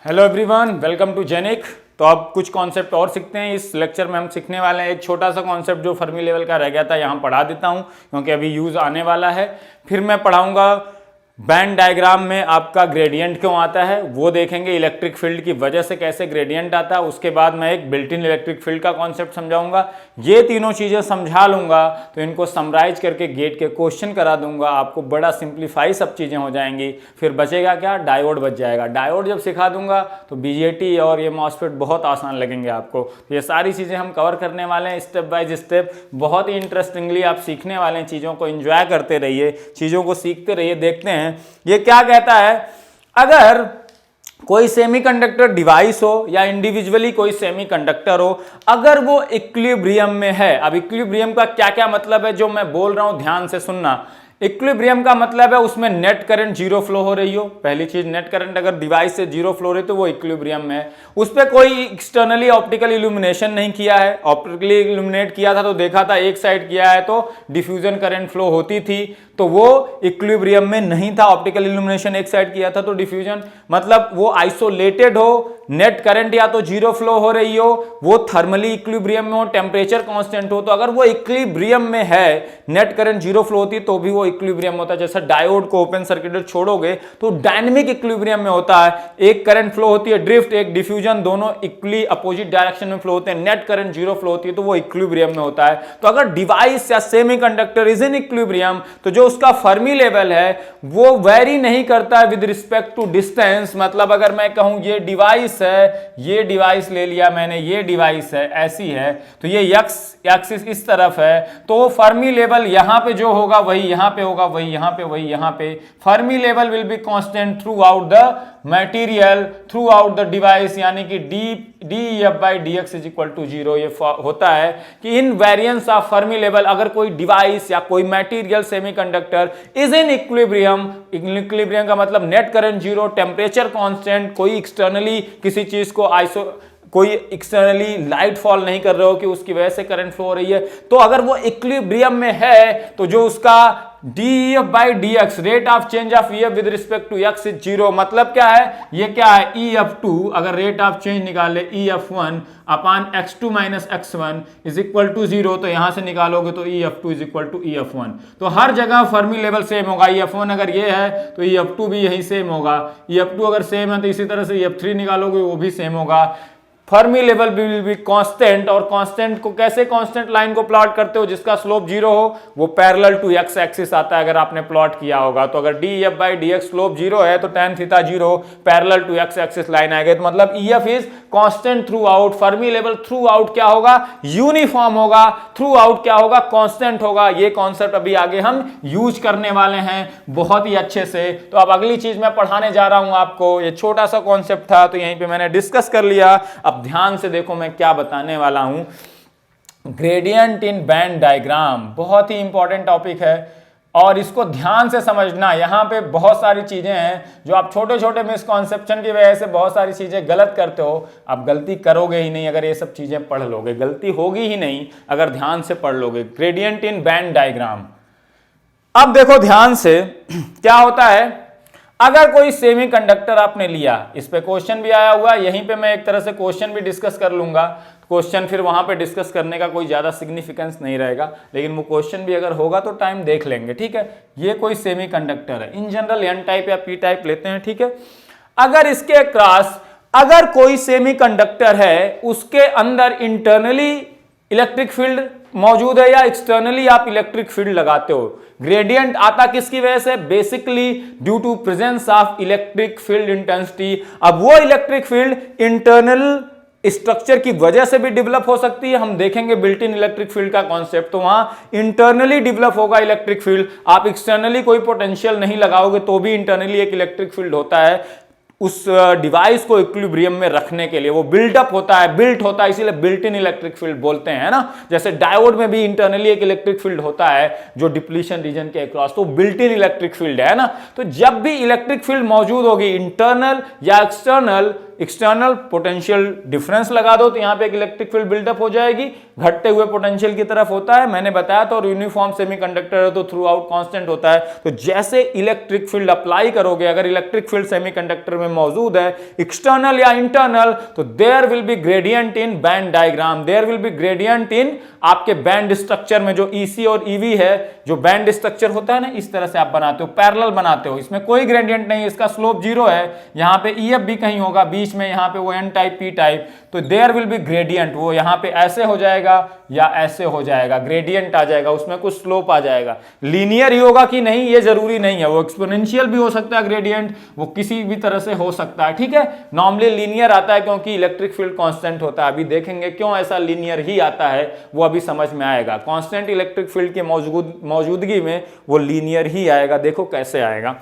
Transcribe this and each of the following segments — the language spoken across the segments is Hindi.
हेलो एवरीवन, वेलकम टू जेनिक। तो अब कुछ कॉन्सेप्ट और सीखते हैं। इस लेक्चर में हम सीखने वाले हैं एक छोटा सा कॉन्सेप्ट जो फर्मी लेवल का रह गया था, यहाँ पढ़ा देता हूँ क्योंकि अभी यूज़ आने वाला है। फिर मैं पढ़ाऊँगा बैंड डायग्राम में आपका ग्रेडियंट क्यों आता है, वो देखेंगे। इलेक्ट्रिक फील्ड की वजह से कैसे ग्रेडियंट आता है, उसके बाद मैं एक बिल्ट इन इलेक्ट्रिक फील्ड का कॉन्सेप्ट समझाऊंगा। ये तीनों चीज़ें समझा लूंगा तो इनको समराइज करके गेट के क्वेश्चन करा दूंगा। आपको बड़ा सिंप्लीफाई सब चीज़ें हो जाएंगी। फिर बचेगा क्या, डायोड बच जाएगा। डायोड जब सिखा दूंगा तो बीजेटी और ये मॉसफेट बहुत आसान लगेंगे आपको। तो ये सारी चीज़ें हम कवर करने वाले हैं स्टेप बाय स्टेप। बहुत ही इंटरेस्टिंगली आप सीखने वाले हैं। चीज़ों को एंजॉय करते रहिए, चीज़ों को सीखते रहिए। देखते हैं ये क्या कहता है। अगर कोई सेमीकंडक्टर डिवाइस हो या इंडिविजुअली कोई सेमीकंडक्टर हो, अगर वो इक्विलिब्रियम में है। अब इक्विलिब्रियम का क्या क्या मतलब है जो मैं बोल रहा हूं, ध्यान से सुनना। इक्विलिब्रियम का मतलब है उसमें नेट करंट जीरो फ्लो हो रही हो। पहली चीज, नेट करंट अगर डिवाइस से जीरो फ्लो हो रही तो वो इक्विलिब्रियम में है। उस पर कोई एक्सटर्नली ऑप्टिकल इल्यूमिनेशन नहीं किया है। ऑप्टिकली इल्यूमिनेट किया था तो देखा था एक साइड किया है तो डिफ्यूजन करंट फ्लो होती थी, तो वो इक्विलिब्रियम में नहीं था। ऑप्टिकल इल्यूमिनेशन एक साइड किया था तो डिफ्यूजन, मतलब वो आइसोलेटेड हो, नेट करंट या तो जीरो फ्लो हो रही हो, वो थर्मली इक्विलिब्रियम में हो, टेम्परेचर कांस्टेंट हो। तो अगर वो इक्विलिब्रियम में है, नेट करंट जीरो फ्लो होती तो भी वो इक्विलिब्रियम होता है। जैसे डायोड को ओपन सर्किटेड छोड़ोगे तो डायनेमिक इक्विलिब्रियम में होता है। एक करंट फ्लो होती है ड्रिफ्ट, एक डिफ्यूजन, दोनों इक्वली अपोजिट डायरेक्शन में फ्लो होते हैं। नेट करंट जीरो फ्लो होती है तो वो इक्विलिब्रियम में होता है। तो अगर डिवाइस या सेमीकंडक्टर इज इन इक्विलिब्रियम तो जो उसका फर्मी लेवल है वो वेरी नहीं करता है विद रिस्पेक्ट टू डिस्टेंस। मतलब अगर मैं कहूं ये डिवाइस है, ये डिवाइस ले लिया मैंने, ये डिवाइस है ऐसी है, तो ये एक्स एक्सिस इस तरफ है, तो फर्मी लेवल यहां पे जो होगा वही यहां पे होगा, वही यहां पे, वही यहां पे। Fermi level will be constant through out the material, through out the device, यानी कि dEf/dx इज इक्वल टू 0। ये होता है कि इन वेरिएंस ऑफ फर्मी लेवल, अगर कोई डिवाइस या कोई material semiconductor is in equilibrium, equilibrium का मतलब net current zero, temperature constant, कोई एक्सटर्नली किसी चीज को कोई एक्सटर्नली लाइट फॉल नहीं कर रहे हो कि उसकी वजह से करंट फ्लो हो रही है, तो अगर वो इक्विलिब्रियम में है तो जो उसका dEf/dx, rate of change of EF with respect to x is 0। मतलब क्या है, ये क्या है EF2, अगर रेट ऑफ चेंज निकाले EF1 upon x2 minus x1 is equal to 0, तो यहां से निकालोगे तो EF2 is equal to EF1। तो हर जगह फर्मी लेवल सेम होगा। EF1 अगर ये है तो EF2 भी यही सेम होगा। EF2 अगर सेम है तो इसी तरह से EF3 निकालोगे वो भी सेम होगा। Fermi level will be constant. और कांस्टेंट को कैसे, कांस्टेंट लाइन को प्लॉट करते हो जिसका स्लोप जीरो हो, वो पैरेलल टू एक्स एक्सिस आता है। अगर आपने प्लॉट किया होगा तो अगर dEf/dx स्लोप जीरो है तो tan theta zero, parallel to X axis line आएगी। तो मतलब EF is constant throughout. Fermi level throughout क्या होगा, यूनिफॉर्म होगा। थ्रू आउट क्या होगा, कांस्टेंट होगा। ये कॉन्सेप्ट अभी आगे हम यूज करने वाले हैं बहुत ही अच्छे से। तो अब अगली चीज मैं पढ़ाने जा रहा हूं आपको। ये छोटा सा कॉन्सेप्ट था तो यहीं पे मैंने डिस्कस कर लिया। अब ध्यान से देखो मैं क्या बताने वाला हूं। ग्रेडियंट इन बैंड डायग्राम बहुत ही इंपॉर्टेंट टॉपिक है और इसको ध्यान से समझना। यहां पे बहुत सारी चीजें हैं जो आप छोटे छोटे मिसकॉन्सेप्शन की वजह से बहुत सारी चीजें गलत करते हो। आप गलती करोगे ही नहीं अगर ये सब चीजें पढ़ लोगे, गलती होगी ही नहीं अगर ध्यान से पढ़ लोगे। ग्रेडियंट इन बैंड डायग्राम, अब देखो ध्यान से क्या होता है। अगर कोई सेमीकंडक्टर आपने लिया, इस पे क्वेश्चन भी आया हुआ है, यहीं पे मैं एक तरह से क्वेश्चन भी डिस्कस कर लूंगा। क्वेश्चन फिर वहां पे डिस्कस करने का कोई ज्यादा सिग्निफिकेंस नहीं रहेगा, लेकिन वो क्वेश्चन भी अगर होगा तो टाइम देख लेंगे, ठीक है। ये कोई सेमीकंडक्टर है, इन जनरल एन टाइप या पी टाइप लेते हैं, ठीक है। अगर इसके क्रॉस अगर कोई सेमीकंडक्टर है, उसके अंदर इंटरनली इलेक्ट्रिक फील्ड मौजूद है या एक्सटर्नली आप इलेक्ट्रिक फील्ड लगाते हो। ग्रेडियंट आता किसकी वजह से, basically due to presence of electric field intensity. अब वो इलेक्ट्रिक फील्ड इंटरनल स्ट्रक्चर की वजह से भी डेवलप हो सकती है। हम देखेंगे बिल्ट इन इलेक्ट्रिक फील्ड का कॉन्सेप्ट, तो वहां इंटरनली डेवलप होगा इलेक्ट्रिक फील्ड। आप एक्सटर्नली कोई पोटेंशियल नहीं लगाओगे तो भी इंटरनली एक इलेक्ट्रिक फील्ड होता है उस डिवाइस को इक्विलिब्रियम में रखने के लिए। वो बिल्डअप होता है, बिल्ट होता है, इसीलिए बिल्ट इन इलेक्ट्रिक फील्ड बोलते हैं ना। जैसे डायोड में भी इंटरनली एक इलेक्ट्रिक फील्ड होता है जो डिप्लीशन रीजन के अक्रॉस, तो बिल्ट इन इलेक्ट्रिक फील्ड है ना। तो जब भी इलेक्ट्रिक फील्ड मौजूद होगी इंटरनल या एक्सटर्नल एक्सटर्नल पोटेंशियल डिफरेंस लगा दो तो यहाँ पे एक इलेक्ट्रिक फील्ड बिल्डअप हो जाएगी, घटते हुए पोटेंशियल की तरफ होता है, मैंने बताया था। और यूनिफॉर्म सेमीकंडक्टर है तो थ्रू आउट कांस्टेंट होता है। तो जैसे इलेक्ट्रिक फील्ड अप्लाई करोगे, अगर इलेक्ट्रिक फील्ड सेमीकंडक्टर में मौजूद है एक्सटर्नल या इंटरनल, तो there will be gradient in band diagram, there will be gradient in आपके बैंड स्ट्रक्चर में। जो ईसी और ईवी है, जो बैंड स्ट्रक्चर होता है ना, इस तरह से आप बनाते हो, पैरेलल बनाते हो, इसमें कोई ग्रेडियंट नहीं, इसका स्लोप जीरो है। यहां पे ईएफ भी कहीं होगा बीच में, यहां पे वो एन टाइप पी टाइप, तो देयर विल बी ग्रेडियंट, वो यहां पे ऐसे हो जाएगा या ऐसे हो जाएगा, ग्रेडियंट आ जाएगा, उसमें कुछ स्लोप आ जाएगा। लीनियर ही होगा कि नहीं ये जरूरी नहीं है, वो एक्सपोनेंशियल भी हो सकता है ग्रेडियंट, वो किसी भी तरह से हो सकता है, ठीक है। नॉर्मली लीनियर आता है क्योंकि इलेक्ट्रिक फील्ड कांस्टेंट होता है। अभी देखेंगे क्यों ऐसा लीनियर ही आता है, वो अभी समझ में आएगा। कांस्टेंट इलेक्ट्रिक फील्ड की मौजूदगी में वो लीनियर ही आएगा, देखो कैसे आएगा।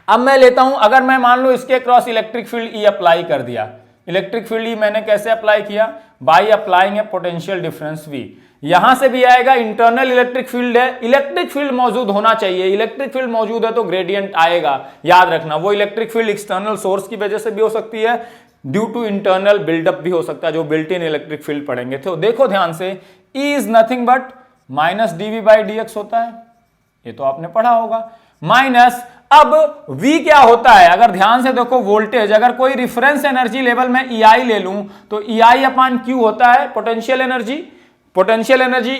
अब मैं लेता हूं, अगर मैं मान लो इसके across electric field E apply कर दिया, इलेक्ट्रिक फील्ड ई मैंने कैसे अप्लाई किया, by applying a potential difference V, यहां से भी आएगा। इंटरनल इलेक्ट्रिक फील्ड है, इलेक्ट्रिक फील्ड मौजूद होना चाहिए, इलेक्ट्रिक फील्ड मौजूद है तो ग्रेडियंट आएगा, याद रखना। वो इलेक्ट्रिक फील्ड एक्सटर्नल सोर्स की वजह से भी हो सकती है, ड्यू टू इंटरनल बिल्डअप भी हो सकता है, जो बिल्ट इन इलेक्ट्रिक फील्ड पढ़ेंगे। तो देखो ध्यान से, E is nothing but minus DV by D X होता है, ये तो आपने पढ़ा होगा, माइनस अब V क्या होता है, अगर ध्यान से देखो वोल्टेज, अगर कोई रिफरेंस एनर्जी लेवल में EI ले लूं तो EI अपान Q होता है potential energy, potential energy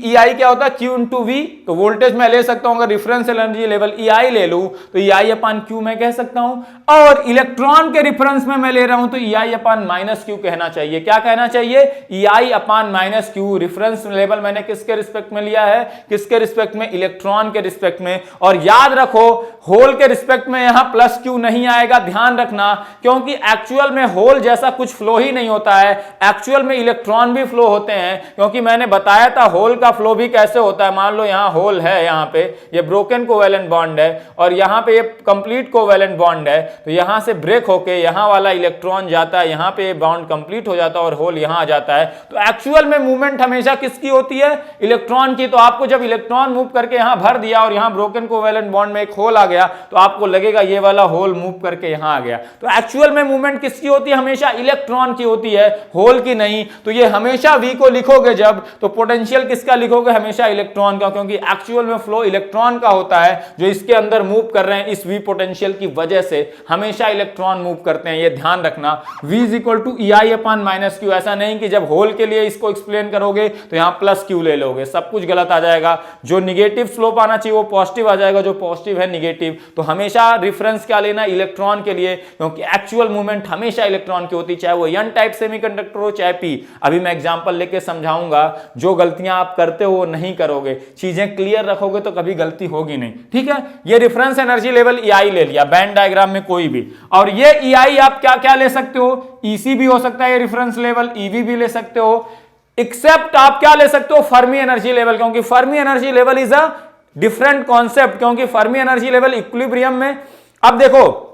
EI क्या होता है Q इंटू V, तो वोल्टेज मैं ले सकता हूं, अगर रिफरेंस एनर्जी लेवल EI ले लूं तो EI अपान Q मैं कह सकता हूं, और इलेक्ट्रॉन के रिफरेंस में मैं ले रहा हूं तो EI अपान माइनस Q कहना चाहिए। क्या कहना चाहिए, EI upon minus Q। Reference level मैंने किसके रिस्पेक्ट में लिया है, किसके रिस्पेक्ट में, इलेक्ट्रॉन के रिस्पेक्ट में। और याद रखो होल के रिस्पेक्ट में यहां प्लस Q नहीं आएगा, ध्यान रखना, क्योंकि एक्चुअल में होल जैसा कुछ फ्लो ही नहीं होता है, एक्चुअल में इलेक्ट्रॉन भी फ्लो होते हैं, क्योंकि मैंने बताया था होल का फ्लो भी कैसे होता है। मान लो यहां होल है, यहां पे ये ब्रोकन कोवेलेंट बॉन्ड है और यहां पे ये कंप्लीट कोवेलेंट बॉन्ड है, तो यहां से ब्रेक होके यहां वाला इलेक्ट्रॉन जाता है, यहां पे ये बॉन्ड कंप्लीट हो जाता है और होल यहां आ जाता है। तो एक्चुअल में मूवमेंट हमेशा किसकी होती है, इलेक्ट्रॉन की। तो आपको जब इलेक्ट्रॉन मूव करके यहां भर दिया और यहां ब्रोकन कोवेलेंट बॉन्ड में एक होल आ गया, तो आपको लगेगा ये वाला होल मूव करके यहां आ गया। तो एक्चुअल में मूवमेंट किसकी होती है, हमेशा इलेक्ट्रॉन की होती है, होल की नहीं। तो ये हमेशा V को लिखोगे जब, तो पोटेंशियल किसका लिखोगे, हमेशा इलेक्ट्रॉन का, क्योंकि एक्चुअल में फ्लो इलेक्ट्रॉन का होता है, जो इसके अंदर मूव कर रहे हैं इस V पोटेंशियल की वजह से हमेशा इलेक्ट्रॉन मूव करते हैं, ये ध्यान रखना। V is equal to EI upon minus Q, ऐसा नहीं कि जब होल के लिए इसको एक्सप्लेन करोगे तो यहां प्लस Q ले लोगे, सब कुछ गलत आ जाएगा। जो निगेटिव स्लोप आना चाहिए वो पॉजिटिव आ जाएगा, जो पॉजिटिव है निगेटिव। तो हमेशा रिफरेंस क्या लेना, इलेक्ट्रॉन के लिए, क्योंकि एक्चुअल मूवमेंट हमेशा इलेक्ट्रॉन की होती, चाहे वो N टाइप सेमीकंडक्टर हो चाहे P। अभी मैं एग्जांपल लेके समझाऊंगा, जो गलतियां आप करते हो वो नहीं करोगे, चीजें क्लियर रखोगे तो कभी गलती होगी नहीं, ठीक है। ये रिफरेंस एनर्जी लेवल EI ले लिया बैंड डायग्राम में कोई भी, और ये EI आप क्या क्या ले सकते हो, EC भी हो सकता है ये रिफरेंस लेवल, EV भी ले सकते हो, एक्सेप्ट आप क्या ले सकते हो, फर्मी एनर्जी लेवल, क्योंकि Fermi energy level is a different concept, क्योंकि फर्मी एनर्जी लेवल इक्विलिब्रियम में। अब देखो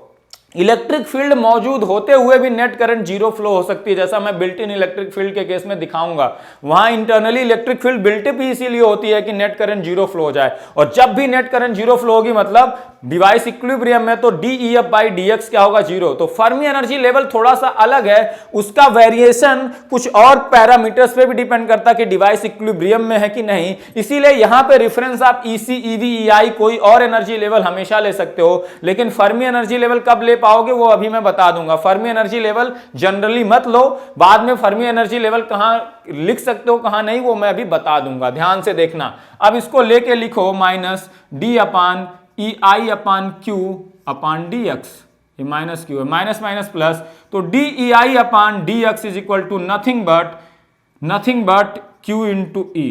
इलेक्ट्रिक फील्ड मौजूद होते हुए भी नेट करंट जीरो फ्लो हो सकती है, जैसा मैं बिल्ट इन इलेक्ट्रिक फील्ड के केस में दिखाऊंगा। वहां internally electric field built in इसीलिए होती है कि नेट करंट जीरो फ्लो हो जाए, और जब भी नेट करंट जीरो फ्लो होगी मतलब डिवाइस इक्विलिब्रियम में, तो DEF बाई DX क्या होगा, जीरो। तो फर्मी एनर्जी लेवल थोड़ा सा अलग है, उसका वेरिएशन कुछ और पैरामीटर्स पे भी डिपेंड करता है कि डिवाइस इक्विलिब्रियम में है कि नहीं। इसीलिए यहां पे रेफरेंस आप EC EV EI कोई और एनर्जी लेवल हमेशा ले सकते हो, लेकिन फर्मी एनर्जी लेवल कब ले पाओगे वो अभी मैं बता दूंगा। फर्मी एनर्जी लेवल जनरली मत लो, बाद में फर्मी एनर्जी लेवल कहां लिख सकते हो कहां नहीं वो मैं अभी बता दूंगा, ध्यान से देखना। अब इसको लेके लिखो minus D upon EI upon Q upon DX, ये माइनस Q है, माइनस माइनस प्लस, तो DEI upon DX is equal to nothing but Q into E।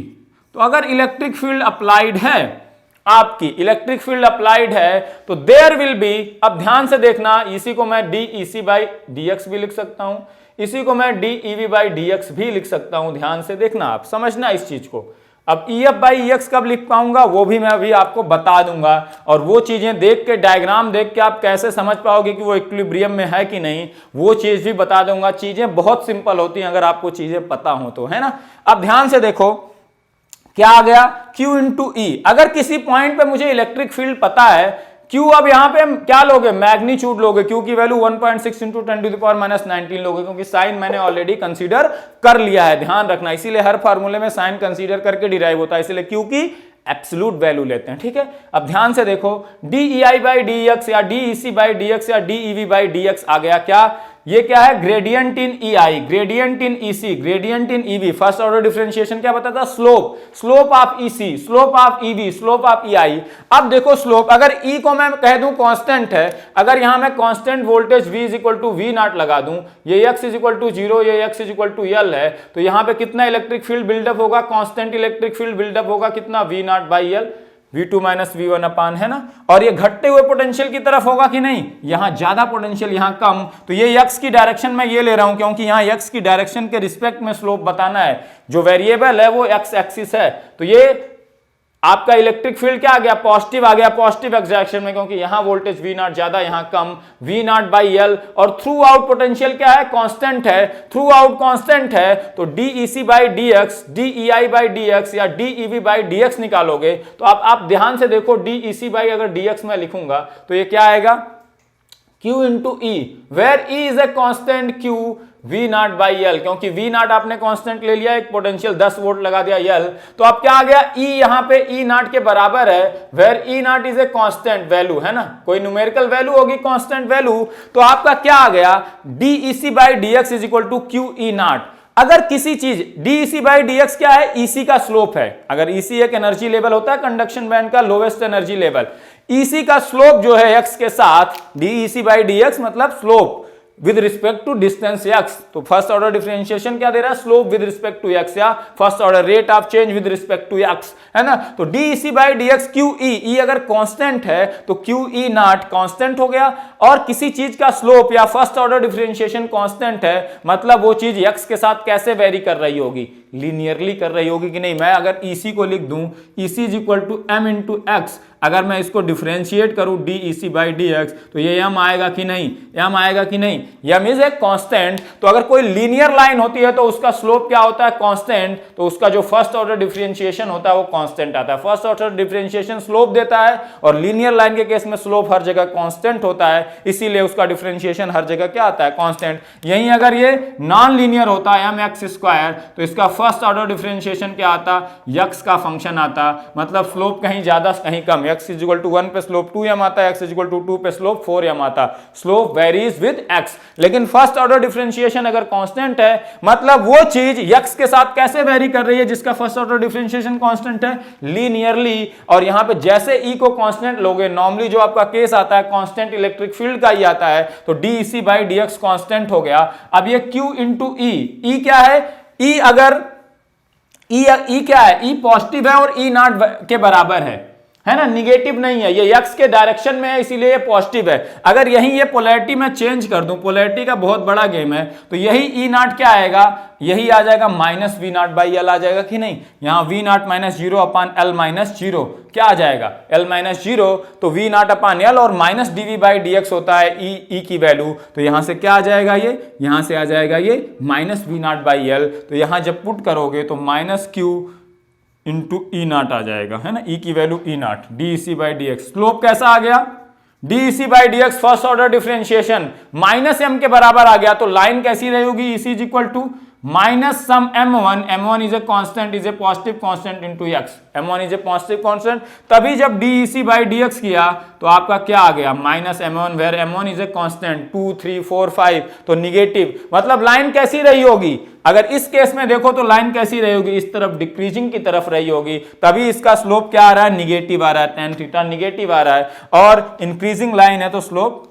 तो अगर इलेक्ट्रिक फील्ड अप्लाइड है, आपकी इलेक्ट्रिक फील्ड अप्लाइड है, तो देयर विल बी, अब ध्यान से देखना, इसी को मैं DEC बाई DX भी लिख सकता हूं, इसी को मैं DEV बाई DX भी लिख सकता हूं, ध्यान से देखना, आप समझना इस चीज को। अब EF बाई EX कब लिख पाऊंगा वो भी मैं अभी आपको बता दूंगा, और वो चीजें देख के, डायग्राम देख के आप कैसे समझ पाओगे कि वो इक्विलिब्रियम में है कि नहीं, वो चीज भी बता दूंगा। चीजें बहुत सिंपल होती हैं अगर आपको चीजें पता हो तो, है ना। अब ध्यान से देखो क्या आ गया, Q इंटू E। अगर किसी पॉइंट पे मुझे इलेक्ट्रिक फील्ड पता है Q अब यहां पे क्या लोगे, मैग्नीट्यूड लोगे, Q की वैल्यू 1.6 इंटू 10⁻⁻19 लोगे, क्योंकि साइन मैंने ऑलरेडी कंसीडर कर लिया है, ध्यान रखना, इसीलिए हर फार्मूले में साइन कंसीडर करके डिराइव होता है, इसलिए Q की एब्सोल्यूट वैल्यू लेते हैं, ठीक है। अब ध्यान से देखो, DEI बाई DEX या DEC बाई DX या DEV बाई DX आ गया, क्या ये क्या है, gradient in EI, gradient in EC, gradient in EV। First order differentiation क्या बताता, slope, slope of EC, slope of EV, slope of EI। अब देखो स्लोप, अगर E को मैं कह दूं कांस्टेंट है, अगर यहां मैं constant voltage V is equal to V naught लगा दूं, ये X इज इक्वल टू 0, ये X is equal to L है, तो यहां पे कितना इलेक्ट्रिक फील्ड बिल्डअप होगा, कांस्टेंट इलेक्ट्रिक फील्ड बिल्डअप होगा कितना, V naught by L, V2 minus V1 upon, है ना। और ये घटते हुए पोटेंशियल की तरफ होगा कि नहीं, यहां ज्यादा पोटेंशियल यहां कम, तो ये x की डायरेक्शन में ये ले रहा हूं क्योंकि यहां x की डायरेक्शन के रिस्पेक्ट में स्लोप बताना है, जो वेरिएबल है वो x एक्सिस है, तो ये आपका इलेक्ट्रिक फील्ड क्या आ गया, पॉजिटिव आ गया, पॉजिटिव एक्स डायरेक्शन में, क्योंकि यहां वोल्टेज V नॉट ज्यादा यहां कम, V नॉट बाई L। और थ्रू आउट पोटेंशियल क्या है, कांस्टेंट है, थ्रू आउट कांस्टेंट है, तो DEC by DX, DEI by DX या DEV बाई DX निकालोगे, तो आप ध्यान से देखो, DEC बाई अगर DX में लिखूंगा तो ये क्या आएगा, Q into E, where E is a constant, Q V naught by L, क्योंकि V नॉट आपने कांस्टेंट ले लिया, एक पोटेंशियल 10 वोल्ट लगा दिया L, तो अब क्या आ गया, E यहां पे E नॉट के बराबर है, where E naught is a constant value, है ना, कोई न्यूमेरिकल वैल्यू होगी कांस्टेंट वैल्यू, तो आपका क्या आ गया, DEC by DX is equal to Q E naught. अगर किसी चीज DEC बाई DX क्या है, EC का स्लोप है, अगर EC एक एनर्जी लेवल होता है कंडक्शन बैंड का लोवेस्ट एनर्जी लेवल, EC का स्लोप जो है x के साथ, DEC बाई DX मतलब slope with respect to distance x, तो फर्स्ट ऑर्डर डिफरेंशिएशन क्या दे रहा है, slope with respect to x, या first order rate of change with respect to x, है ना। तो DEC by DX QE, E अगर कांस्टेंट है तो QE नॉट कांस्टेंट हो गया, और किसी चीज का स्लोप या फर्स्ट ऑर्डर डिफरेंशिएशन कांस्टेंट है, मतलब वो चीज x के साथ कैसे वेरी कर रही होगी, लीनियरली कर रही होगी कि नहीं। मैं अगर EC को लिख दूं, EC is equal to m into X, अगर मैं इसको डिफरेंशिएट करूं DEC बाई DX, तो ये m आएगा कि नहीं, m आएगा कि नहीं, m इज ए कांस्टेंट। तो अगर कोई लीनियर लाइन होती है तो उसका स्लोप क्या होता है, कांस्टेंट, तो उसका जो फर्स्ट ऑर्डर डिफरेंशिएशन होता है वो कांस्टेंट आता है। फर्स्ट ऑर्डर डिफरेंशिएशन स्लोप देता है, और लीनियर लाइन के केस में स्लोप हर जगह कांस्टेंट होता है, इसीलिए उसका डिफरेंशिएशन हर जगह क्या आता है, कांस्टेंट। यहीं अगर ये नॉन लीनियर होता है mx स्क्वायर, तो इसका फर्स्ट ऑर्डर डिफरेंशिएशन क्या आता, x का फंक्शन आता, मतलब स्लोप कहीं ज्यादा कहीं कम, x इज इक्वल टू 1 पे स्लोप 2m आता है, x इज इक्वल टू 2 पे स्लोप 4m आता, स्लोप वेरीज विद x। लेकिन फर्स्ट ऑर्डर डिफरेंशिएशन अगर कांस्टेंट है, मतलब वो चीज x के साथ कैसे वेरी कर रही है जिसका फर्स्ट ऑर्डर डिफरेंशिएशन कांस्टेंट है, लीनियरली। और यहां पे जैसे E को कांस्टेंट लोगे, नॉर्मली जो आपका केस आता है कांस्टेंट इलेक्ट्रिक फील्ड का ही आता है, तो DEC बाई DX कांस्टेंट हो गया। अब ये Q इंटू E, E क्या है, E अगर E क्या है, E पॉजिटिव है और E नॉट के बराबर है ना, निगेटिव नहीं है, ये x के डायरेक्शन में है इसीलिए ये पॉजिटिव है। अगर यही ये पोलैरिटी मैं चेंज कर दूं, पोलैरिटी का बहुत बड़ा गेम है, तो यही E नॉट क्या आएगा, यही आ जाएगा minus V naught by L आ जाएगा कि नहीं, यहां V not minus 0 upon L minus 0 क्या आ जाएगा, L माइनस 0, तो V नॉट अपान L और माइनस dV बाई DX होता है E की वैल्यू, तो यहां से क्या आ जाएगा, ये यहां से आ जाएगा ये minus V naught by L, तो यहां जब पुट करोगे तो minus Q into E naught आ जाएगा, है ना, E की value E naught, DEC by DX। Slope कैसा आ गया, DEC by DX first order differentiation minus m के बराबर आ गया, तो लाइन कैसी रहेगी, EC is equal to minus some m1 is a constant, is a positive constant into x, m1 is a positive constant. तभी जब DEC बाई DX किया तो आपका क्या आ गया, minus m1, where m1 is a constant, 2 3 4 5, तो निगेटिव, मतलब लाइन कैसी रही होगी, अगर इस केस में देखो तो लाइन कैसी रही होगी, इस तरफ डिक्रीजिंग की तरफ रही होगी, तभी इसका स्लोप क्या आ रहा है, निगेटिव आ रहा है, tan थीटा निगेटिव आ रहा है, और इंक्रीजिंग लाइन है तो स्लोप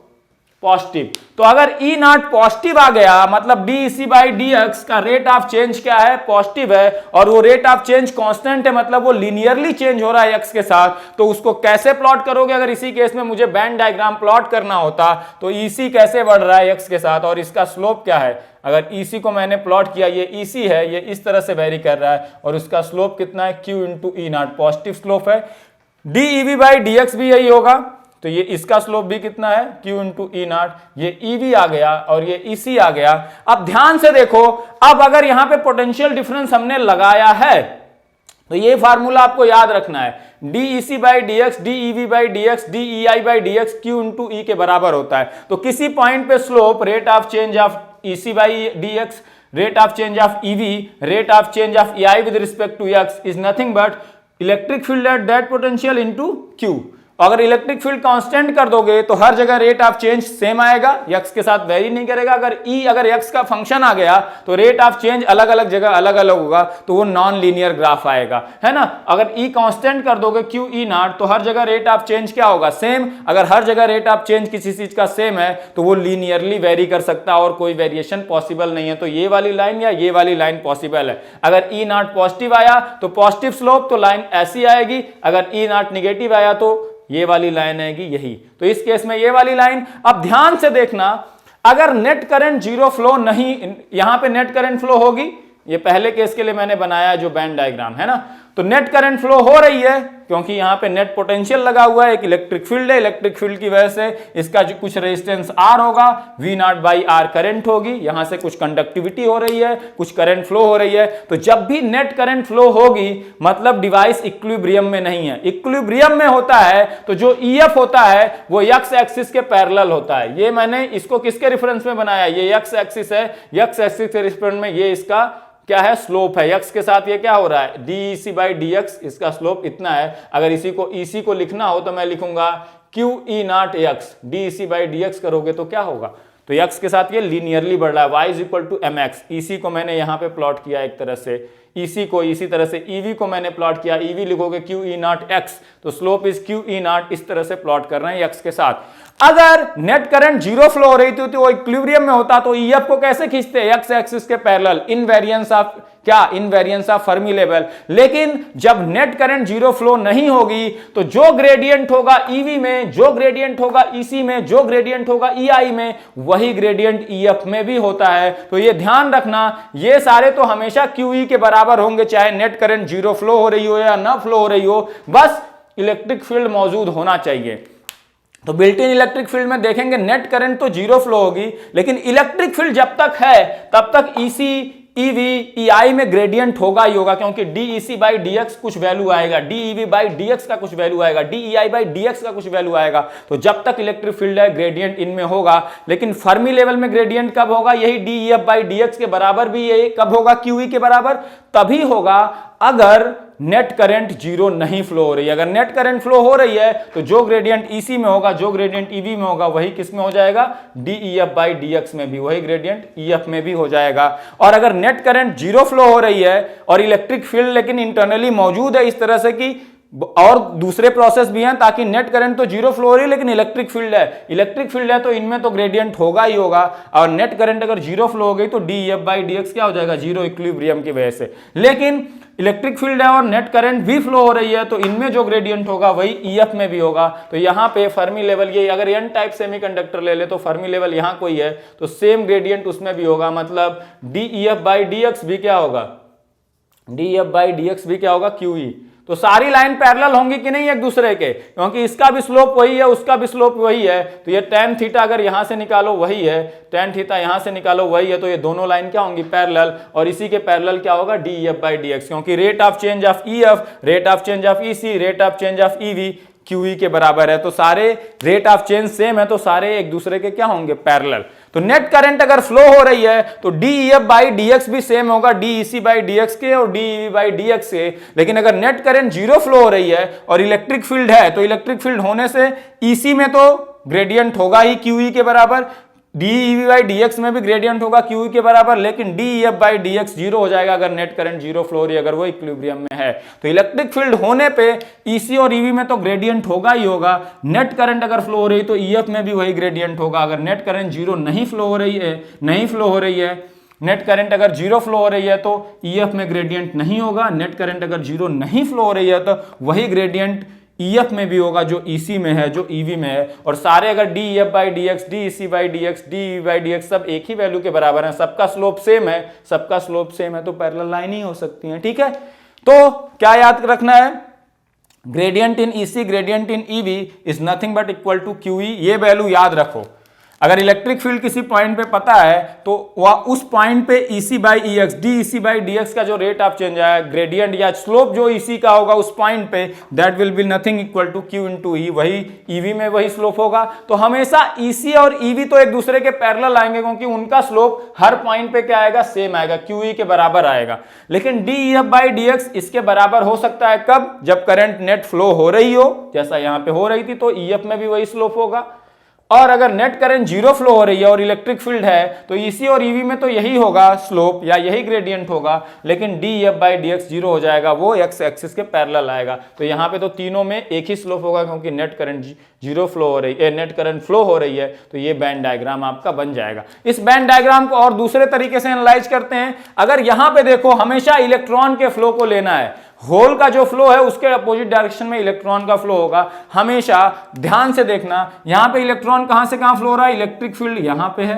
पॉजिटिव। तो अगर E नॉट पॉजिटिव आ गया, मतलब DEC बाई DX का रेट ऑफ चेंज क्या है, पॉजिटिव है, और वो रेट ऑफ चेंज कांस्टेंट है, मतलब वो लीनियरली चेंज हो रहा है x के साथ, तो उसको कैसे प्लॉट करोगे, अगर इसी केस में मुझे बैंड डायग्राम प्लॉट करना होता, तो EC कैसे बढ़ रहा है x के साथ और इसका स्लोप क्या है। अगर EC को मैंने प्लॉट किया, ये EC है, ये इस तरह से वेरी कर रहा है, और उसका स्लोप कितना है, Q into E not, positive slope है। DEV बाई DX भी यही होगा, तो ये इसका स्लोप भी कितना है, Q इंटू E नॉट, ये EV आ गया और ये EC आ गया। अब ध्यान से देखो, अब अगर यहां पे पोटेंशियल डिफरेंस हमने लगाया है, तो ये फार्मूला आपको याद रखना है, D E C by D X D E V by D X D E I by D X Q into E के बराबर होता है। तो किसी पॉइंट पे slope rate of change of E C by D X, rate of change of E V, rate of change of E I with respect to X is nothing but electric field at that potential into Q. अगर इलेक्ट्रिक फील्ड कांस्टेंट कर दोगे तो हर जगह रेट ऑफ चेंज सेम आएगा, x के साथ वेरी नहीं करेगा। अगर x का फंक्शन आ गया तो रेट ऑफ चेंज अलग अलग जगह अलग अलग होगा, तो वो नॉन लीनियर ग्राफ आएगा, है ना। अगर e कांस्टेंट कर दोगे q e नॉट, तो हर जगह रेट ऑफ चेंज क्या होगा, सेम। अगर हर जगह रेट ऑफ चेंज किसी चीज का सेम है तो वो लीनियरली वेरी कर सकता है और कोई वेरिएशन पॉसिबल नहीं है। तो ये वाली लाइन या ये वाली लाइन पॉसिबल है। अगर e नॉट पॉजिटिव आया तो पॉजिटिव स्लोप, तो लाइन ऐसी आएगी। अगर e नॉट निगेटिव आया तो ये वाली लाइन आएगी यही। तो इस केस में ये वाली लाइन। अब ध्यान से देखना, अगर नेट करंट जीरो फ्लो नहीं, यहां पे नेट करंट फ्लो होगी, ये पहले केस के लिए मैंने बनाया जो बैंड डायग्राम है ना, तो नेट करंट फ्लो हो रही है क्योंकि यहां पे नेट पोटेंशियल लगा हुआ है, एक इलेक्ट्रिक फील्ड है, इलेक्ट्रिक फील्ड की वजह से इसका जो कुछ रेजिस्टेंस R होगा, V naught by R current होगी, यहां से कुछ कंडक्टिविटी हो रही है, कुछ करंट फ्लो हो रही है। तो जब भी नेट करंट फ्लो होगी मतलब डिवाइस इक्विलिब्रियम में नहीं है। इक्विलिब्रियम में होता है तो जो EF होता है वो x एक्सिस के पैरेलल होता है। ये मैंने इसको किसके रेफरेंस में बनाया, ये x एक्सिस है, x एक्सिस के रेफरेंस में ये इसका क्या है, स्लोप है। x के साथ ये क्या हो रहा है, D E C by D X, इसका स्लोप इतना है। अगर इसी को EC को लिखना हो तो मैं लिखूंगा Q E naught X, D E C by D X करोगे तो क्या होगा, तो x के साथ ये लीनियरली बढ़ रहा है, y is equal to M X. EC को मैंने यहाँ पे प्लॉट किया एक तरह से, EC को इसी तरह से EV को मैंने प्लॉट किया, EV लिखोगे क्यू ई नॉट एक्स, तो slope is Q E not, इस तरह से प्लॉट कर रहे हैं x के साथ। अगर नेट करंट जीरो फ्लो हो रही थी तो वो इक्विलिब्रियम में होता तो EF को कैसे खींचते, x एक्सिस के पैरेलल, इनवेरिएंस ऑफ क्या, इनवेरिएंस ऑफ फर्मी लेवल। लेकिन जब नेट करंट जीरो फ्लो नहीं होगी तो जो ग्रेडियंट होगा EV में, जो ग्रेडियंट होगा EC में, जो ग्रेडियंट होगा EI में, वही ग्रेडियंट EF में भी होता है। तो ये ध्यान रखना, ये सारे तो हमेशा QE के बराबर होंगे, चाहे नेट करंट जीरो फ्लो हो रही हो या ना फ्लो हो रही हो, बस इलेक्ट्रिक फील्ड मौजूद होना चाहिए। तो बिल्ट इन इलेक्ट्रिक फील्ड में देखेंगे नेट करंट तो जीरो फ्लो होगी, लेकिन इलेक्ट्रिक फील्ड जब तक है तब तक EC EV EI में ग्रेडियंट होगा ही होगा, क्योंकि DEC बाई DX कुछ वैल्यू आएगा, DEV बाई DX का कुछ वैल्यू आएगा, DEI बाई DX का कुछ वैल्यू आएगा। तो जब तक इलेक्ट्रिक फील्ड है ग्रेडियंट इनमें होगा। लेकिन फर्मी लेवल में ग्रेडियंट कब होगा, यही DEF बाई DX के बराबर भी यही कब होगा, QE के बराबर तभी होगा अगर नेट करंट जीरो नहीं फ्लो हो रही है। अगर नेट करंट फ्लो हो रही है तो जो ग्रेडियंट EC में होगा, जो ग्रेडियंट EV में होगा, वही किस में हो जाएगा, DEF बाई DX में भी, वही ग्रेडियंट EF में भी हो जाएगा। और अगर नेट करंट जीरो फ्लो हो रही है और इलेक्ट्रिक फील्ड लेकिन इंटरनली मौजूद है इस तरह से कि, और दूसरे प्रोसेस भी हैं ताकि नेट करंट तो जीरो फ्लो हो रही है लेकिन इलेक्ट्रिक फील्ड है, इलेक्ट्रिक फील्ड है तो इनमें तो ग्रेडियंट होगा ही होगा। और नेट करंट अगर जीरो फ्लो हो गई तो DEF बाई DX क्या हो जाएगा, जीरो इक्विलिब्रियम की वजह से। लेकिन इलेक्ट्रिक फील्ड है और नेट करंट भी फ्लो हो रही है तो इनमें जो ग्रेडियंट होगा वही EF में भी होगा। तो यहाँ पे फर्मी लेवल, ये अगर N टाइप सेमीकंडक्टर ले ले तो फर्मी लेवल यहाँ कोई है तो सेम ग्रेडियंट उसमें भी होगा, मतलब DEF बाई DX भी क्या होगा, DEF बाई DX भी क्या होगा, QE। तो सारी लाइन पैरेलल होंगी कि नहीं एक दूसरे के, क्योंकि इसका भी स्लोप वही है, उसका भी स्लोप वही है। तो ये tan थीटा अगर यहां से निकालो वही है, tan थीटा यहां से निकालो वही है, तो ये दोनों लाइन क्या होंगी, पैरेलल। और इसी के पैरेलल क्या होगा, DEF बाई DX, क्योंकि rate of change of EF, rate of change of EC, rate of change of EV QE के बराबर है। तो सारे रेट ऑफ चेंज सेम है तो सारे एक दूसरे के क्या होंगे, पैरेलल। तो नेट करंट अगर फ्लो हो रही है तो DEF बाई DX भी सेम होगा DEC बाई DX के और DEV बाई DX से। लेकिन अगर नेट करंट जीरो फ्लो हो रही है और इलेक्ट्रिक फील्ड है तो इलेक्ट्रिक फील्ड होने से EC में तो ग्रेडियंट होगा ही QE के बराबर, DEV बाई DX में भी ग्रेडियंट होगा QE के बराबर, लेकिन DEF बाई DX जीरो हो जाएगा अगर नेट करंट जीरो फ्लो हो रही है, अगर वो इक्विलिब्रियम में है। तो इलेक्ट्रिक फील्ड होने पे EC और EV में तो ग्रेडियंट होगा ही होगा। नेट करंट अगर फ्लो हो रही है तो EF में भी वही ग्रेडियंट होगा। अगर नेट करंट जीरो नहीं फ्लो हो रही है, नेट करंट अगर जीरो फ्लो हो रही है तो EF में ग्रेडियंट नहीं होगा। नेट करंट अगर जीरो नहीं फ्लो हो रही है तो वही ग्रेडियंट EF में भी होगा जो EC में है, जो EV में है। और सारे अगर DEF by DX, DEC by DX, DEV by DX सब एक ही वैल्यू के बराबर हैं, सबका स्लोप सेम है, सबका स्लोप सेम है तो पैरेलल लाइन ही हो सकती है। ठीक है, तो क्या याद रखना है, gradient in EC, gradient in EV is nothing but equal to QE। ये वैल्यू याद रखो। अगर इलेक्ट्रिक फील्ड किसी पॉइंट पे पता है तो वह उस पॉइंट पे EC by EX D EC by DX का जो रेट ऑफ चेंज है, ग्रेडियंट या स्लोप जो EC का होगा उस पॉइंट पे, that will be nothing equal to Q into E, वही EV में वही स्लोप होगा। तो हमेशा EC और EV तो एक दूसरे के पैरेलल आएंगे क्योंकि उनका स्लोप हर पॉइंट पे क्या आएगा, सेम आएगा, QE के बराबर आएगा। लेकिन DEF बाई DX इसके बराबर हो सकता है कब, जब करंट नेट फ्लो हो रही हो, जैसा यहां पे हो रही थी, तो EF में भी वही स्लोप होगा। और अगर नेट करंट जीरो फ्लो हो रही है और इलेक्ट्रिक फील्ड है तो EC और EV में तो यही होगा स्लोप या यही ग्रेडियंट होगा, लेकिन DEF बाई DX जीरो हो जाएगा, वो एक्स एक्सिस के पैरेलल आएगा। तो यहाँ पे तो तीनों में एक ही स्लोप होगा क्योंकि नेट करंट जीरो फ्लो हो रही है, नेट करंट फ्लो हो रही है, तो ये बैंड डायग्राम आपका बन जाएगा। इस बैंड डायग्राम को और दूसरे तरीके से एनालाइज करते हैं। अगर यहाँ पे देखो हमेशा इलेक्ट्रॉन के फ्लो को लेना है, होल का जो फ्लो है उसके अपोजिट डायरेक्शन में इलेक्ट्रॉन का फ्लो होगा, हमेशा ध्यान से देखना। यहां पे इलेक्ट्रॉन कहां से कहां फ्लो हो रहा है, इलेक्ट्रिक फील्ड यहां पे है,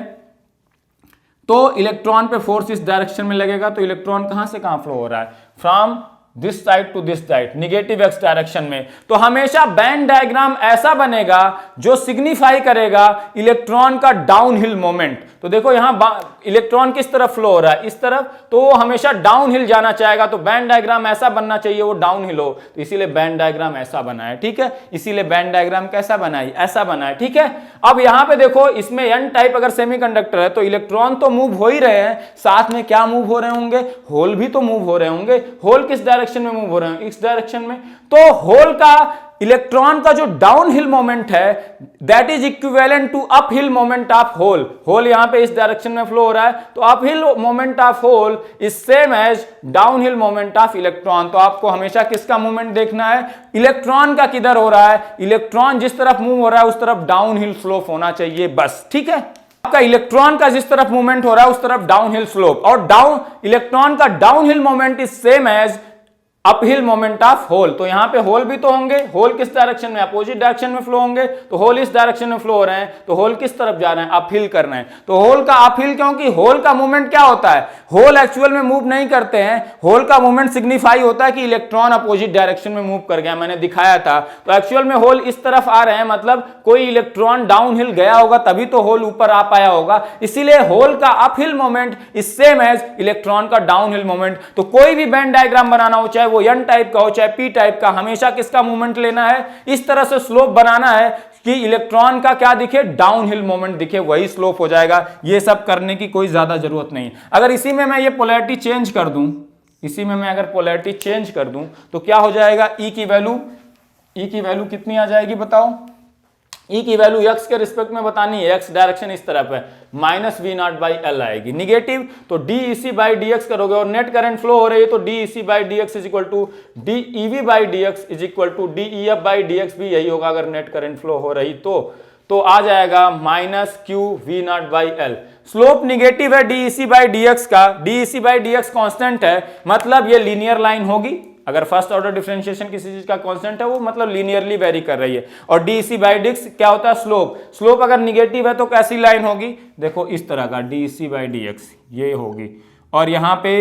तो इलेक्ट्रॉन पे फोर्स इस डायरेक्शन में लगेगा, तो इलेक्ट्रॉन कहां से कहां फ्लो हो रहा है, from this side to this side, negative X direction में। तो हमेशा बैंड डायग्राम ऐसा बनेगा जो सिग्निफाई करेगा इलेक्ट्रॉन का डाउनहिल मोमेंट। तो देखो यहां इलेक्ट्रॉन किस तरफ फ्लो हो रहा है, इस तरफ, तो वो हमेशा डाउनहिल जाना चाहेगा, तो बैंड डायग्राम ऐसा बनना चाहिए वो डाउनहिल हो, तो इसीलिए बैंड डायग्राम ऐसा बना है, ठीक है। इसीलिए बैंड डायग्राम कैसा बना है, ऐसा बना है, ठीक है। अब यहां पे देखो इसमें N टाइप अगर सेमीकंडक्टर है तो इलेक्ट्रॉन तो मूव हो ही रहे हैं, साथ में क्या मूव हो रहे होंगे, होल भी तो मूव हो रहे होंगे। होल किस डायरेक्शन में मूव हो रहे हैं, इस डायरेक्शन में। तो होल का इलेक्ट्रॉन का जो डाउनहिल मोमेंट है that is equivalent to uphill moment of hole. Hole यहां पे इस डायरेक्शन में फ्लो हो रहा है, तो uphill moment of hole is same as downhill moment of electron. तो आपको हमेशा किसका मूवमेंट देखना है, इलेक्ट्रॉन का किधर हो रहा है, इलेक्ट्रॉन जिस तरफ मूव हो रहा है उस तरफ डाउनहिल स्लोप होना चाहिए, बस, ठीक है। आपका इलेक्ट्रॉन का जिस तरफ मूवमेंट हो रहा है उस तरफ डाउनहिल स्लोप, और इलेक्ट्रॉन का downhill moment is same as uphill moment of hole. तो यहां पे होल भी तो होंगे, होल किस डायरेक्शन में, अपोजिट डायरेक्शन में फ्लो होंगे, तो होल इस डायरेक्शन में फ्लो हो रहे हैं, तो होल किस तरफ जा रहे हैं, अपहिल कर रहे हैं। तो होल का अपहिल, क्योंकि होल का मूवमेंट क्या होता है, होल एक्चुअल में मूव नहीं करते हैं, होल का मूवमेंट सिग्निफाई होता है कि इलेक्ट्रॉन अपोजिट डायरेक्शन में मूव कर गया, मैंने दिखाया था। तो एक्चुअल में होल इस तरफ आ रहे हैं, मतलब कोई इलेक्ट्रॉन डाउनहिल गया होगा तभी तो होल ऊपर आ पाया होगा, इसीलिए होल का uphill moment is same as electron का डाउनहिल मोमेंट। तो कोई भी बैंड डायग्राम बनाना हो, चाहे वो N टाइप का हो चाहे P टाइप का, हमेशा किसका मूवमेंट लेना है, इस तरह से स्लोप बनाना है कि इलेक्ट्रॉन का क्या दिखे, डाउनहिल मोमेंट दिखे, वही स्लोप हो जाएगा। ये सब करने की कोई ज्यादा जरूरत नहीं। अगर इसी में मैं ये पोलैरिटी चेंज कर दूं, इसी में मैं अगर पोलैरिटी चेंज कर दूं तो क्या हो जाएगा, E की वैल्यू कितनी आ जाएगी बताओ, E की वैल्यू x के रिस्पेक्ट में बतानी है, x डायरेक्शन इस तरफ है, -V0/L आएगी। निगेटिव तो DEC बाई DX करोगे, और नेट करंट फ्लो हो रही है तो DEC by DX is equal to DEV by DX is equal to DEF by DX भी यही होगा अगर नेट करंट फ्लो हो रही तो आ जाएगा -QV0/L। स्लोप निगेटिव है DEC बाई DX का, DEC बाई DX कांस्टेंट है, मतलब ये लीनियर लाइन होगी। अगर फर्स्ट ऑर्डर डिफरेंशिएशन किसी चीज का कांस्टेंट है वो मतलब लीनियरली वेरी कर रही है। और DEC बाई DX क्या होता है, स्लोप अगर निगेटिव है तो कैसी लाइन होगी, देखो इस तरह का DEC बाई DX ये होगी, और यहां पे